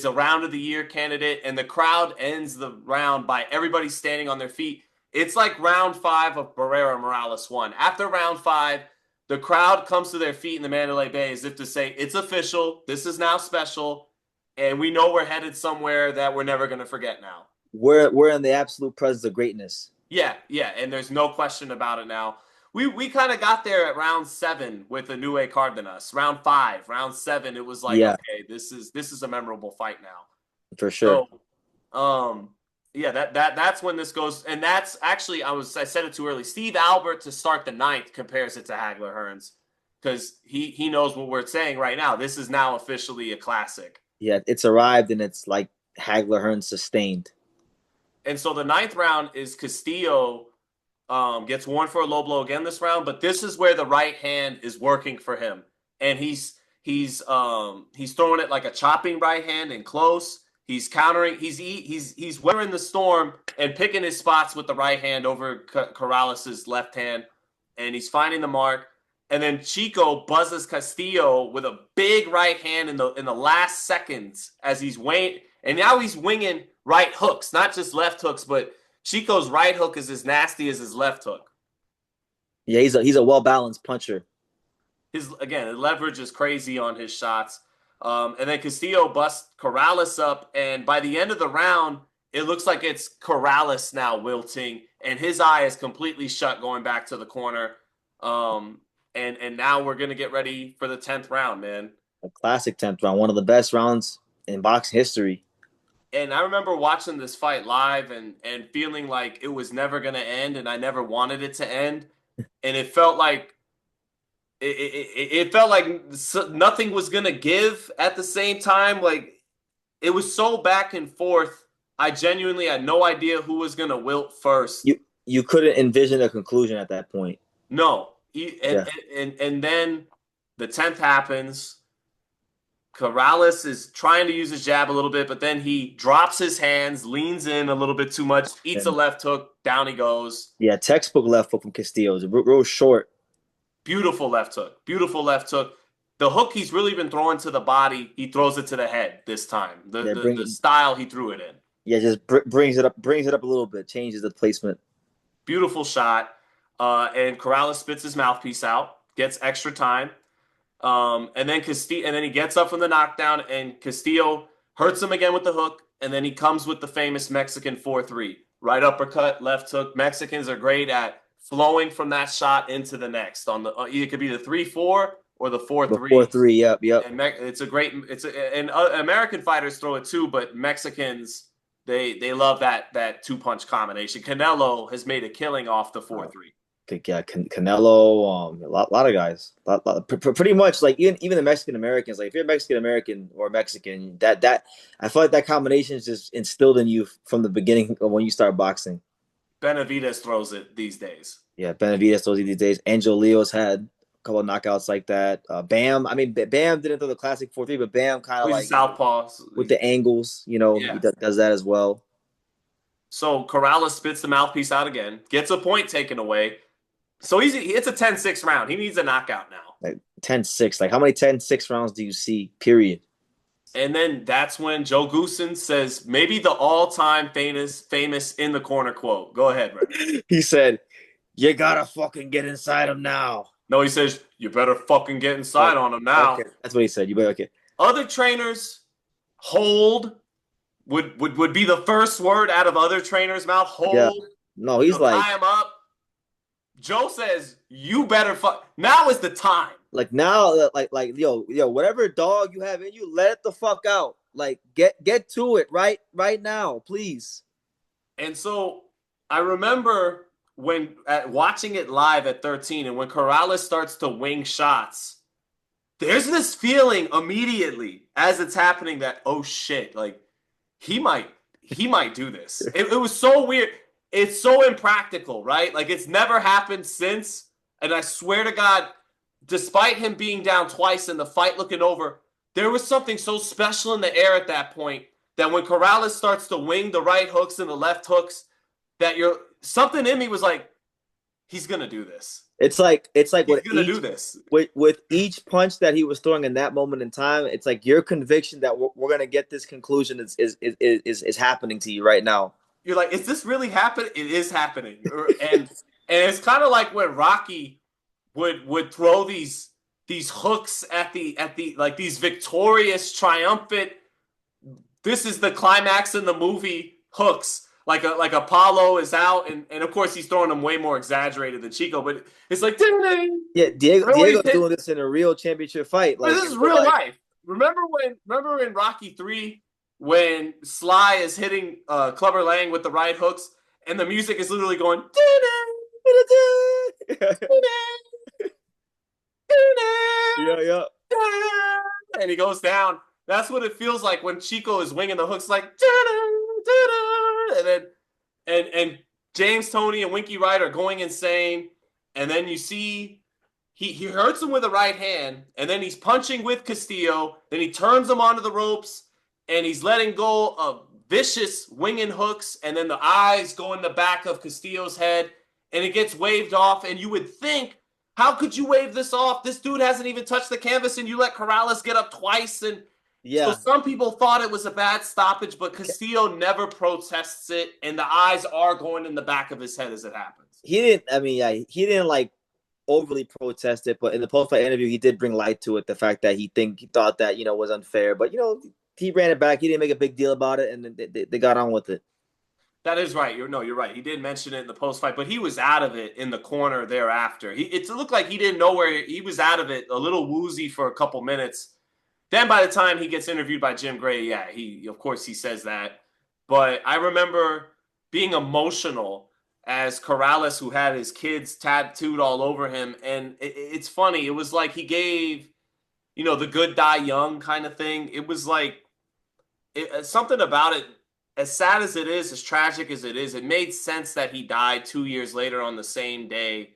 Speaker 1: a round of the year candidate, and the crowd ends the round by everybody standing on their feet. It's like round five of Barrera Morales 1. After round five, the crowd comes to their feet in the Mandalay Bay as if to say, it's official. This is now special. And we know we're headed somewhere that we're never going to forget now.
Speaker 2: We're in the absolute presence of greatness.
Speaker 1: Yeah, yeah, and there's no question about it now. We kind of got there at round 7 with the Nue Cardenas. Round 5, round 7, it was like,
Speaker 2: Yeah,
Speaker 1: okay, this is a memorable fight now.
Speaker 2: for sure.
Speaker 1: So, yeah, that's when this goes, and that's actually I said it too early. Steve Albert to start the ninth compares it to Hagler Hearns because he knows what we're saying right now. This is now officially a classic.
Speaker 2: Yeah, it's arrived and it's like Hagler Hearns sustained.
Speaker 1: And so the ninth round is Castillo gets one for a low blow again this round, but this is where the right hand is working for him, and he's throwing it like a chopping right hand and close. He's countering. He's weathering the storm and picking his spots with the right hand over Corrales' left hand, and he's finding the mark. And then Chico buzzes Castillo with a big right hand in the last seconds as he's weighing, and now he's winging right hooks, not just left hooks, but Chico's right hook is as nasty as his left hook.
Speaker 2: Yeah, he's a well balanced puncher.
Speaker 1: His leverage is crazy on his shots. And then Castillo busts Corrales up, and by the end of the round, it looks like it's Corrales now wilting, and his eye is completely shut going back to the corner. And now we're gonna get ready for the 10th round, man.
Speaker 2: A classic 10th round, one of the best rounds in boxing history.
Speaker 1: And I remember watching this fight live and feeling like it was never gonna end, and I never wanted it to end. And it felt like it felt like nothing was gonna give at the same time. Like it was so back and forth. I genuinely had no idea who was gonna wilt first.
Speaker 2: You couldn't envision a conclusion at that point.
Speaker 1: No,
Speaker 2: Yeah.
Speaker 1: and then the 10th happens. Corrales is trying to use his jab a little bit, but then he drops his hands, leans in a little bit too much, eats a left hook, down he goes.
Speaker 2: Yeah, textbook left hook from Castillo. It's real short.
Speaker 1: Beautiful left hook. Beautiful left hook. The hook he's really been throwing to the body, he throws it to the head this time. The style he threw it in.
Speaker 2: Yeah, just brings it up a little bit, changes the placement.
Speaker 1: Beautiful shot. And Corrales spits his mouthpiece out, gets extra time. And then he gets up from the knockdown, and Castillo hurts him again with the hook, and then he comes with the famous Mexican 4-3. Right uppercut, left hook. Mexicans are great at flowing from that shot into the next. It could be the 3-4 or the 4-3.
Speaker 2: The 4-3, yep.
Speaker 1: And and American fighters throw it too, but Mexicans they love that 2-punch combination. Canelo has made a killing off the 4-3.
Speaker 2: Yeah, Canelo, a lot of guys, pretty much like even the Mexican Americans. Like if you're Mexican American or Mexican, that I feel like that combination is just instilled in you from the beginning of when you start boxing.
Speaker 1: Benavidez throws it these days.
Speaker 2: Yeah, Benavidez throws it these days. Angel Leo's had a couple of knockouts like that. Bam, I mean Bam didn't throw the classic 4-3, but Bam kind of like
Speaker 1: southpaw
Speaker 2: with the angles. He does that as well.
Speaker 1: So Corrales spits the mouthpiece out again, gets a point taken away. So it's a 10-6 round. He needs a knockout now.
Speaker 2: Like 10-6. Like how many 10-6 rounds do you see? Period.
Speaker 1: And then that's when Joe Goosen says maybe the all-time famous in the corner quote. Go ahead, Red.
Speaker 2: He said, "You gotta fucking get inside him now."
Speaker 1: No, he says you better fucking get inside on him now.
Speaker 2: Okay. That's what he said. You better okay.
Speaker 1: Other trainers hold would be the first word out of other trainers' mouth. Hold.
Speaker 2: Yeah. No, he's like
Speaker 1: tie him up. Joe says, "You better fuck." Now is the time.
Speaker 2: Like now, like yo, whatever dog you have in you, let it the fuck out. Like get to it right now, please.
Speaker 1: And so I remember watching it live at 13, and when Corrales starts to wing shots, there's this feeling immediately as it's happening that oh shit, like he might do this. It was so weird. It's so impractical, right? Like it's never happened since. And I swear to God, despite him being down twice and the fight looking over, there was something so special in the air at that point that when Corrales starts to wing the right hooks and the left hooks, that you're something in me was like, he's gonna do this.
Speaker 2: It's like
Speaker 1: He's
Speaker 2: with
Speaker 1: gonna do
Speaker 2: each
Speaker 1: this.
Speaker 2: with each punch that he was throwing in that moment in time, it's like your conviction that we're gonna get this conclusion is happening to you right now.
Speaker 1: You're like, is this really happening? It is happening. And it's kind of like when Rocky would throw these hooks at the like these victorious, triumphant. This is the climax in the movie hooks. Like Apollo is out, and of course he's throwing them way more exaggerated than Chico, but it's like ding ding.
Speaker 2: Yeah, Diego
Speaker 1: Remember when he's
Speaker 2: Diego's
Speaker 1: hit?
Speaker 2: doing this in a real championship fight,
Speaker 1: But
Speaker 2: like
Speaker 1: this
Speaker 2: in
Speaker 1: is
Speaker 2: real
Speaker 1: real
Speaker 2: life.
Speaker 1: life. Remember in Rocky 3 when Sly is hitting Clubber Lang with the right hooks, and the music is literally going ding ding ding
Speaker 2: Yeah, yeah.
Speaker 1: ding, and he goes down. That's what it feels like when Chico is winging the hooks, like and then and James Toney and Winky Wright are going insane, and then you see he hurts him with a right hand, and then he's punching with Castillo. Then he turns him onto the ropes, and he's letting go of vicious winging hooks, and then the eyes go in the back of Castillo's head, and it gets waved off. And you would think, how could you wave this off? This dude hasn't even touched the canvas, and you let Corrales get up twice. And so
Speaker 2: Yeah.
Speaker 1: some people thought it was a bad stoppage, but Castillo never protests it, and the eyes are going in the back of his head as it happens.
Speaker 2: He didn't. I mean, yeah, he didn't like overly protest it, but in the post fight interview, he did bring light to it. The fact that he thought that was unfair, but he ran it back. He didn't make a big deal about it, and they got on with it.
Speaker 1: That is right. You're right. He did mention it in the post fight, but he was out of it in the corner thereafter. It looked like he didn't know where he was out of it, a little woozy for a couple minutes. Then by the time he gets interviewed by Jim Gray, yeah, he of course he says that. But I remember being emotional as Corrales, who had his kids tattooed all over him, and it's funny. It was like he gave, the good die young kind of thing. It was like something about it, as sad as it is, as tragic as it is, it made sense that he died 2 years later on the same day.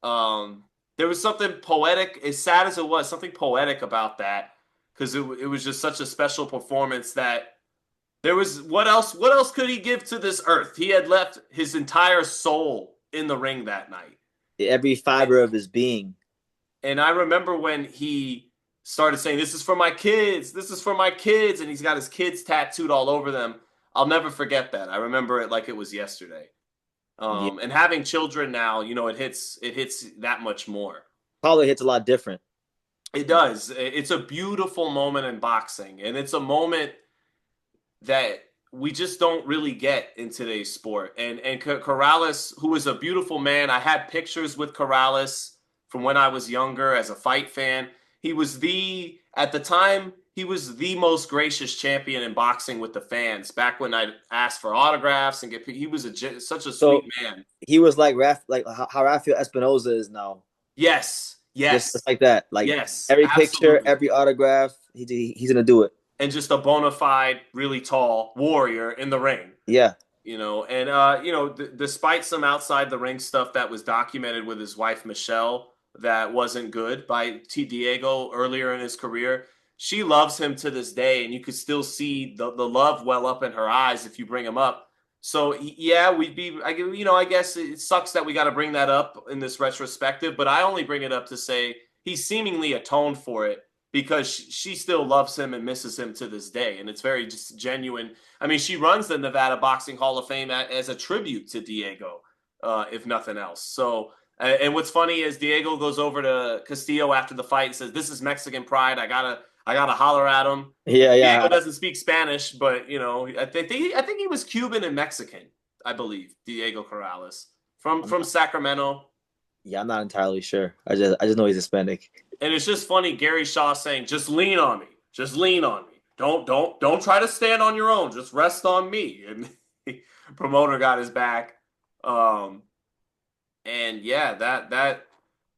Speaker 1: Um, there was something poetic, as sad as it was, something poetic about that, because it was just such a special performance that there was what else could he give to this earth? He had left his entire soul in the ring that night.
Speaker 2: Every
Speaker 1: And,
Speaker 2: fiber of his being.
Speaker 1: and I remember when he started saying, "This is for my kids. This is for my kids," and he's got his kids tattooed all over them. I'll never forget that. I remember it like it was yesterday.
Speaker 2: Yeah,
Speaker 1: And having children now, it hits that much more.
Speaker 2: probably hits a lot different.
Speaker 1: It does. It's a beautiful moment in boxing, and it's a moment that we just don't really get in today's sport. And Corrales, who was a beautiful man, I had pictures with Corrales from when I was younger as a fight fan. He was at the time, he was the most gracious champion in boxing with the fans. Back when I asked for autographs and he was such a sweet
Speaker 2: So
Speaker 1: man.
Speaker 2: he was like like how Rafael Espinoza is now,
Speaker 1: Yes,
Speaker 2: just
Speaker 1: yes,
Speaker 2: like that. Like
Speaker 1: yes,
Speaker 2: every picture,
Speaker 1: absolutely.
Speaker 2: every autograph, he's gonna do it.
Speaker 1: And just a bona fide, really tall warrior in the ring.
Speaker 2: Yeah,
Speaker 1: And despite some outside the ring stuff that was documented with his wife Michelle that wasn't good by T Diego earlier in his career, she loves him to this day, and you could still see the love well up in her eyes if you bring him up. So yeah, I guess it sucks that we got to bring that up in this retrospective, but I only bring it up to say he seemingly atoned for it because she still loves him and misses him to this day, and it's very just genuine. I mean, she runs the Nevada Boxing Hall of Fame as a tribute to Diego, if nothing else. So, and what's funny is Diego goes over to Castillo after the fight and says, "This is Mexican pride. I gotta holler at him."
Speaker 2: yeah,
Speaker 1: Diego
Speaker 2: yeah,
Speaker 1: doesn't speak Spanish, but I think he was Cuban and Mexican. I believe Diego Corrales
Speaker 2: I'm
Speaker 1: from Sacramento.
Speaker 2: yeah. I'm not entirely sure. I just know he's Hispanic.
Speaker 1: And it's just funny, Gary Shaw saying, "Just lean on me. Just lean on me. Don't try to stand on your own. Just rest on me." And the promoter got his back. Um, and yeah,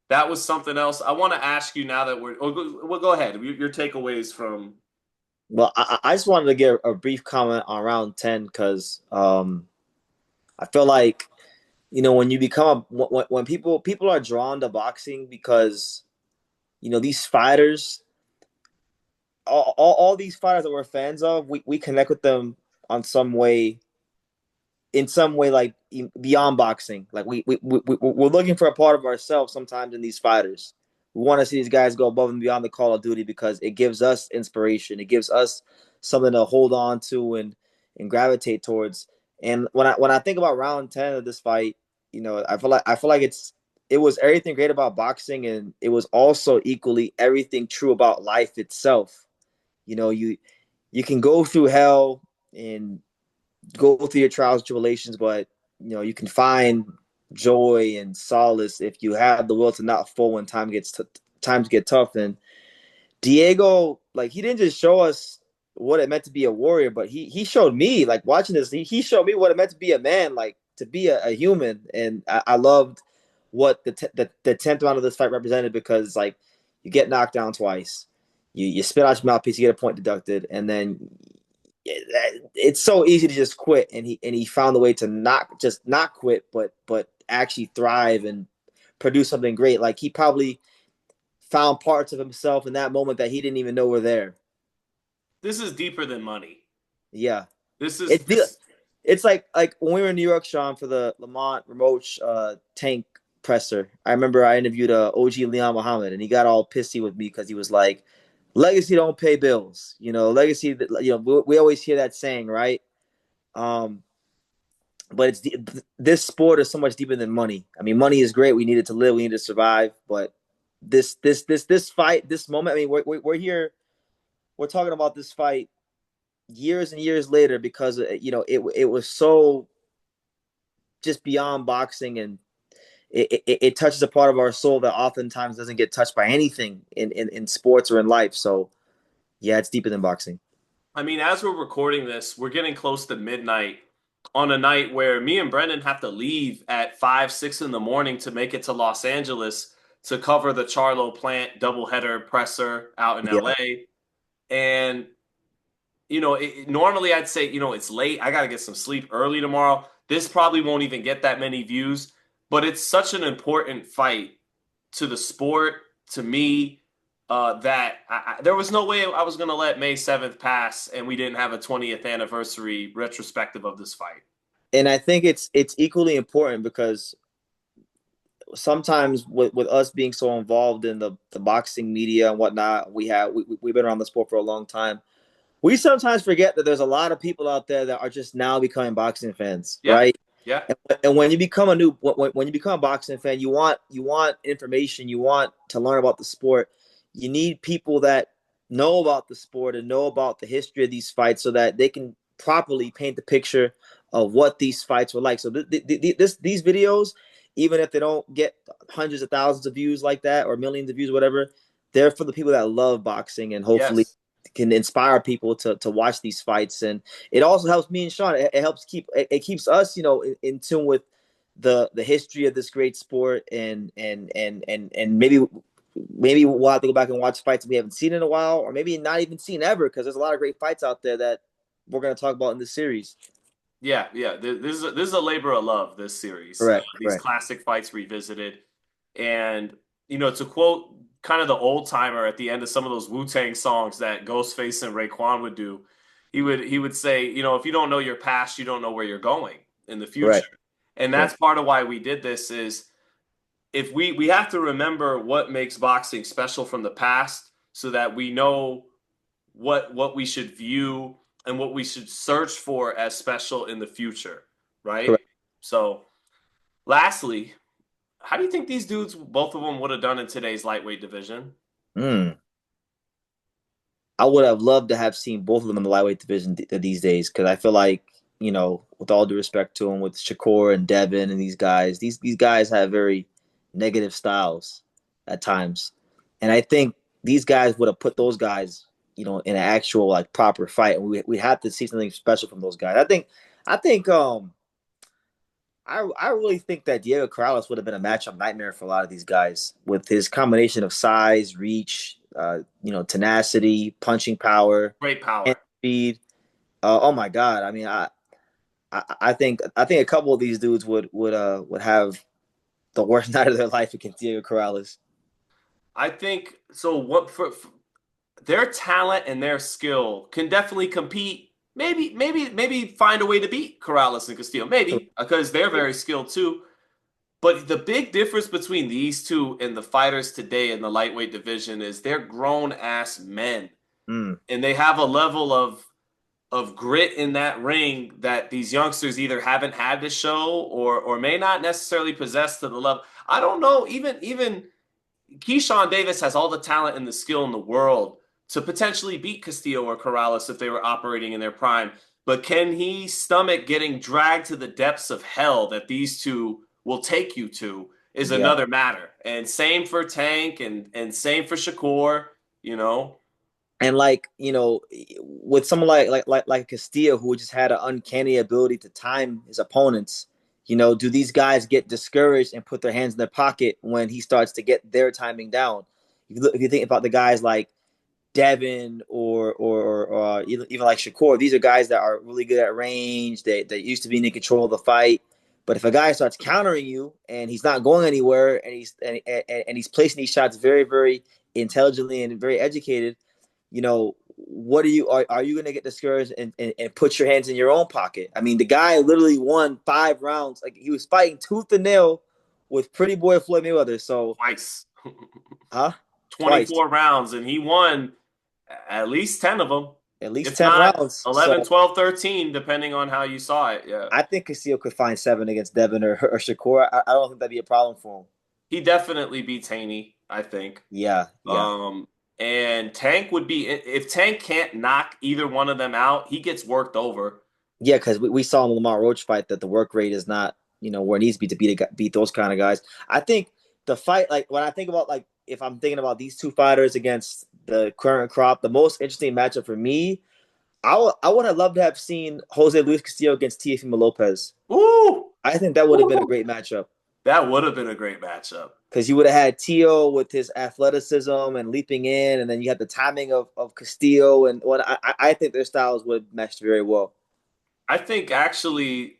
Speaker 1: that was something else. I want to ask you now that we'll go ahead. Your takeaways from.
Speaker 2: Well, I just wanted to give a brief comment on round 10 because I feel like when you become when people are drawn to boxing because these fighters all these fighters that we're fans of, we connect with them on some way, in some way, like beyond boxing. Like we're looking for a part of ourselves sometimes in these fighters. We want to see these guys go above and beyond the call of duty because it gives us inspiration. It gives us something to hold on to and gravitate towards. And when I think about round 10 of this fight, I feel like it was everything great about boxing, and it was also equally everything true about life itself. You can go through hell and go through your trials and tribulations, but you can find joy and solace if you have the will to not fall when times get tough. And Diego, like, he didn't just show us what it meant to be a warrior, but he showed me, like, watching this, he showed me what it meant to be a man, like to be a human. And I loved what the 10th round of this fight represented, because like you get knocked down twice, you spit out your mouthpiece, you get a point deducted, and then it's so easy to just quit. And he found a way to not quit, but actually thrive and produce something great. Like, he probably found parts of himself in that moment that he didn't even know were there.
Speaker 1: This is deeper than money.
Speaker 2: Yeah,
Speaker 1: This is
Speaker 2: it's
Speaker 1: this.
Speaker 2: it's like when we were in New York, Sean, for the Lamont Remote tank presser. I remember I interviewed OG Leon Muhammad, and he got all pissy with me because he was like, "Legacy don't pay bills." Legacy. We always hear that saying, right? Um, but this sport is so much deeper than money. I mean, money is great. We need it to live. We need to survive. But this fight, this moment. I mean, we're here. We're talking about this fight years and years later, because it was so just beyond boxing, and it touches a part of our soul that oftentimes doesn't get touched by anything in sports or in life. So yeah, it's deeper than boxing.
Speaker 1: I mean, as we're recording this, we're getting close to midnight on a night where me and Brendan have to leave at 5, 6 in the morning to make it to Los Angeles to cover the Charlo Plant doubleheader presser out in
Speaker 2: Yeah,
Speaker 1: LA. And normally I'd say, it's late. I got to get some sleep early tomorrow. This probably won't even get that many views, but it's such an important fight to the sport, to me, that there was no way I was going to let May 7th pass and we didn't have a 20th anniversary retrospective of this fight.
Speaker 2: and I think it's equally important because sometimes with us being so involved in the boxing media and whatnot, we've been around the sport for a long time. We sometimes forget that there's a lot of people out there that are just now becoming boxing fans,
Speaker 1: Yeah,
Speaker 2: right?
Speaker 1: yeah,
Speaker 2: And when you become when you become a boxing fan, you want information, you want to learn about the sport. You need people that know about the sport and know about the history of these fights, so that they can properly paint the picture of what these fights were like. So these videos, even if they don't get hundreds of thousands of views like that, or millions of views, whatever, they're for the people that love boxing, and hopefully
Speaker 1: yes.
Speaker 2: can inspire people to watch these fights. And it also helps me and Sean. It helps it keeps us, in tune with the history of this great sport, and maybe we'll have to go back and watch fights we haven't seen in a while, or maybe not even seen ever, because there's a lot of great fights out there that we're going to talk about in this series.
Speaker 1: Yeah, yeah. This is a labor of love, this series.
Speaker 2: Correct,
Speaker 1: These
Speaker 2: correct.
Speaker 1: classic fights revisited. And, to quote kind of the old timer at the end of some of those Wu-Tang songs that Ghostface and Raekwon would do, he would say, if you don't know your past, you don't know where you're going in the future.
Speaker 2: Correct,
Speaker 1: And
Speaker 2: correct.
Speaker 1: that's part of why we did this is if we have to remember what makes boxing special from the past so that we know what we should view and what we should search for as special in the future, right?
Speaker 2: Correct.
Speaker 1: So, lastly, how do you think these dudes, both of them, would have done in today's lightweight division?
Speaker 2: Mm. I would have loved to have seen both of them in the lightweight division these days, because I feel like, with all due respect to them, with Shakur and Devin and these guys, these guys have very negative styles at times, and I think these guys would have put those guys, in an actual, like, proper fight, and we have to see something special from those guys. I really think that Diego Corrales would have been a matchup nightmare for a lot of these guys, with his combination of size, reach, tenacity, punching power,
Speaker 1: Great
Speaker 2: and
Speaker 1: power.
Speaker 2: speed. Oh my God! I mean, I think a couple of these dudes would have the worst night of their life against Diego Corrales.
Speaker 1: I think so. What for their talent and their skill can definitely compete. Maybe find a way to beat Corrales and Castillo. Maybe because they're very skilled too. But the big difference between these two and the fighters today in the lightweight division is they're grown ass men,
Speaker 2: Mm,
Speaker 1: and they have a level of grit in that ring that these youngsters either haven't had to show or may not necessarily possess to the level. I don't know. Even Keyshawn Davis has all the talent and the skill in the world to potentially beat Castillo or Corrales if they were operating in their prime. But can he stomach getting dragged to the depths of hell that these two will take you to is
Speaker 2: yeah.
Speaker 1: another matter. And same for Tank and same for Shakur, you know.
Speaker 2: And like, with someone like Castillo, who just had an uncanny ability to time his opponents, do these guys get discouraged and put their hands in their pocket when he starts to get their timing down? If you think about the guys like Devin or even like Shakur, these are guys that are really good at range. They used to be in control of the fight. But if a guy starts countering you and he's not going anywhere and he's placing these shots very, very intelligently and very educated, what are you going to get discouraged and put your hands in your own pocket? I mean, the guy literally won 5 rounds. Like, he was fighting tooth and nail with Pretty Boy Floyd Mayweather. So,
Speaker 1: Twice.
Speaker 2: huh? Twice.
Speaker 1: 24 rounds, and he won at least 10 of them,
Speaker 2: At least
Speaker 1: if
Speaker 2: 10
Speaker 1: not
Speaker 2: rounds.
Speaker 1: 11,
Speaker 2: So
Speaker 1: 12, 13, depending on how you saw it. Yeah.
Speaker 2: I think Castillo could find 7 against Devin or Shakur. I don't think that'd be a problem for him.
Speaker 1: He definitely beats Haney, I think.
Speaker 2: Yeah, yeah.
Speaker 1: Um, and Tank would be, if Tank can't knock either one of them out, he gets worked over.
Speaker 2: Yeah, because we saw in the Lamar Roach fight that the work rate is not, where it needs to be to beat those kind of guys. I think the fight, like when I think about, like, if I'm thinking about these two fighters against the current crop, the most interesting matchup for me, I would have loved to have seen Jose Luis Castillo against Teofimo Lopez.
Speaker 1: Ooh,
Speaker 2: I think that would have been a
Speaker 1: ooh.
Speaker 2: great matchup
Speaker 1: That would have been a great matchup.
Speaker 2: because you would have had Tio with his athleticism and leaping in, and then you had the timing of Castillo, and what I think their styles would mesh very well.
Speaker 1: I think actually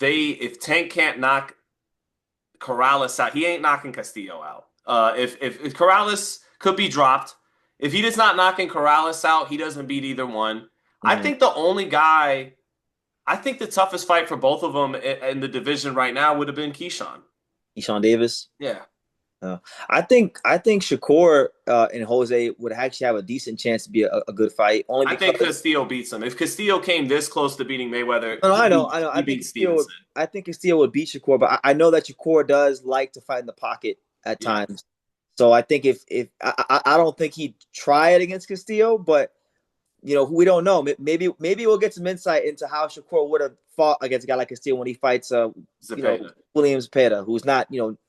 Speaker 1: if Tank can't knock Corrales out, he ain't knocking Castillo out. If Corrales could be dropped, if he does not knocking Corrales out, he doesn't beat either one. I
Speaker 2: Mm-hmm.
Speaker 1: think the only guy, I think the toughest fight for both of them in the division right now would have been Keyshawn.
Speaker 2: Eshawn Davis.
Speaker 1: Yeah,
Speaker 2: Uh, I think Shakur and Jose would actually have a decent chance to be a good fight, only
Speaker 1: I
Speaker 2: because
Speaker 1: think Castillo beats him. If Castillo came this close to beating Mayweather,
Speaker 2: no, I know.
Speaker 1: he
Speaker 2: I think
Speaker 1: beats
Speaker 2: Castillo would.
Speaker 1: Stevenson.
Speaker 2: I think Castillo would beat Shakur, but I know that Shakur does like to fight in the pocket at
Speaker 1: Yeah,
Speaker 2: times. So I think if I don't think he'd try it against Castillo, but we don't know. Maybe we'll get some insight into how Shakur would have fought against a guy like Castillo when he fights
Speaker 1: Zepeda.
Speaker 2: Williams Peta, who's not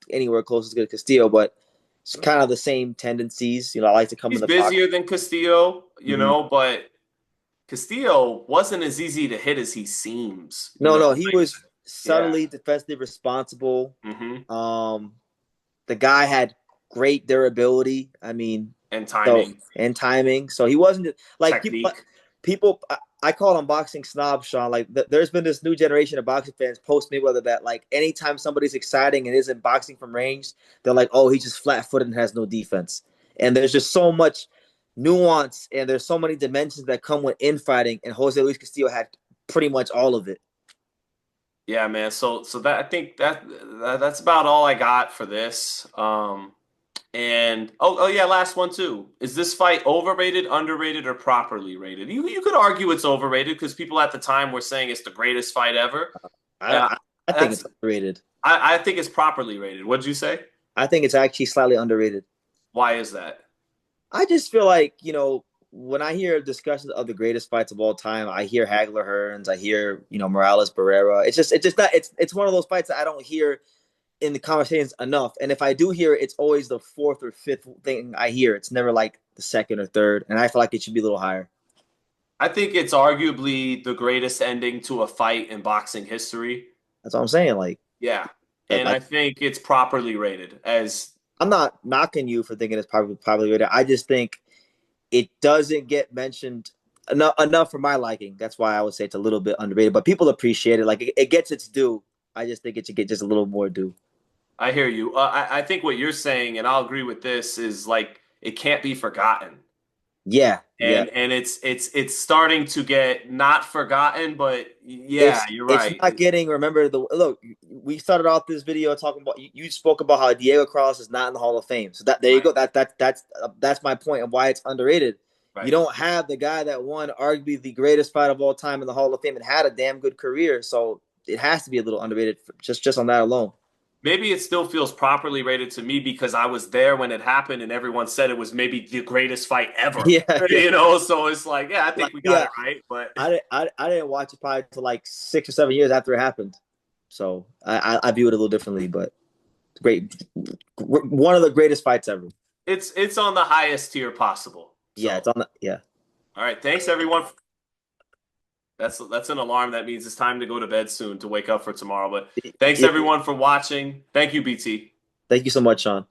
Speaker 2: anywhere close as good as Castillo, but it's kind of the same tendencies. I like to come in
Speaker 1: He's
Speaker 2: the pocket.
Speaker 1: busier than Castillo,
Speaker 2: Mm-hmm.
Speaker 1: but Castillo wasn't as easy to hit as he seems.
Speaker 2: No, he
Speaker 1: Like,
Speaker 2: was
Speaker 1: yeah.
Speaker 2: subtly defensively responsible.
Speaker 1: Hmm.
Speaker 2: Um, the guy had great durability. I mean,
Speaker 1: And
Speaker 2: so
Speaker 1: timing,
Speaker 2: and timing. So he wasn't like people.
Speaker 1: technique.
Speaker 2: People, I call them boxing snobs, Sean. Like, there's been this new generation of boxing fans post Mayweather that, like, anytime somebody's exciting and isn't boxing from range, they're like, oh, he's just flat-footed and has no defense. And there's just so much nuance and there's so many dimensions that come with infighting, and Jose Luis Castillo had pretty much all of it.
Speaker 1: Yeah, man. So that I think that's about all I got for this. And oh yeah, last one too. Is this fight overrated, underrated, or properly rated? You could argue it's overrated because people at the time were saying it's the greatest fight ever.
Speaker 2: I
Speaker 1: Uh,
Speaker 2: I, I think
Speaker 1: that's
Speaker 2: it's underrated.
Speaker 1: I think it's properly rated. What'd you say?
Speaker 2: I think it's actually slightly underrated.
Speaker 1: Why is that?
Speaker 2: I just feel like, when I hear discussions of the greatest fights of all time, I hear Hagler Hearns, I hear, Morales Barrera. It's just not it's one of those fights that I don't hear in the conversations enough. And if I do hear it, it's always the fourth or fifth thing I hear. It's never like the second or third. And I feel like it should be a little higher.
Speaker 1: I think it's arguably the greatest ending to a fight in boxing history.
Speaker 2: That's what I'm saying. Like
Speaker 1: Yeah.
Speaker 2: that,
Speaker 1: And I
Speaker 2: like
Speaker 1: think it's properly rated as
Speaker 2: I'm not knocking you for thinking it's probably rated. I just think it doesn't get mentioned enough for my liking. That's why I would say it's a little bit underrated. But people appreciate it. Like, it gets its due. I just think it should get just a little more due.
Speaker 1: I hear you. I think what you're saying, and I'll agree with this, is like it can't be forgotten.
Speaker 2: Yeah, yeah.
Speaker 1: And it's starting to get not forgotten, but yeah,
Speaker 2: It's
Speaker 1: you're
Speaker 2: it's
Speaker 1: right.
Speaker 2: not getting. Remember the look. We started off this video talking about you spoke about how Diego Carlos is not in the Hall of Fame. So that there you
Speaker 1: Right,
Speaker 2: go. That's my point of why it's underrated. You
Speaker 1: right.
Speaker 2: don't have the guy that won arguably the greatest fight of all time in the Hall of Fame and had a damn good career. So it has to be a little underrated just on that alone.
Speaker 1: Maybe it still feels properly rated to me because I was there when it happened and everyone said it was maybe the greatest fight ever.
Speaker 2: Yeah, yeah.
Speaker 1: You know, so it's like, yeah, I think
Speaker 2: Like
Speaker 1: we got
Speaker 2: yeah,
Speaker 1: it right, but
Speaker 2: I didn't watch it probably until like 6 or 7 years after it happened. So I view it a little differently, but great, one of the greatest fights ever.
Speaker 1: it's on the highest tier possible.
Speaker 2: Yeah,
Speaker 1: So,
Speaker 2: it's on the yeah.
Speaker 1: all right, thanks everyone. That's an alarm. That means it's time to go to bed soon to wake up for tomorrow. But thanks
Speaker 2: Yeah.
Speaker 1: everyone for watching. Thank you, BT.
Speaker 2: Thank you so much, Sean.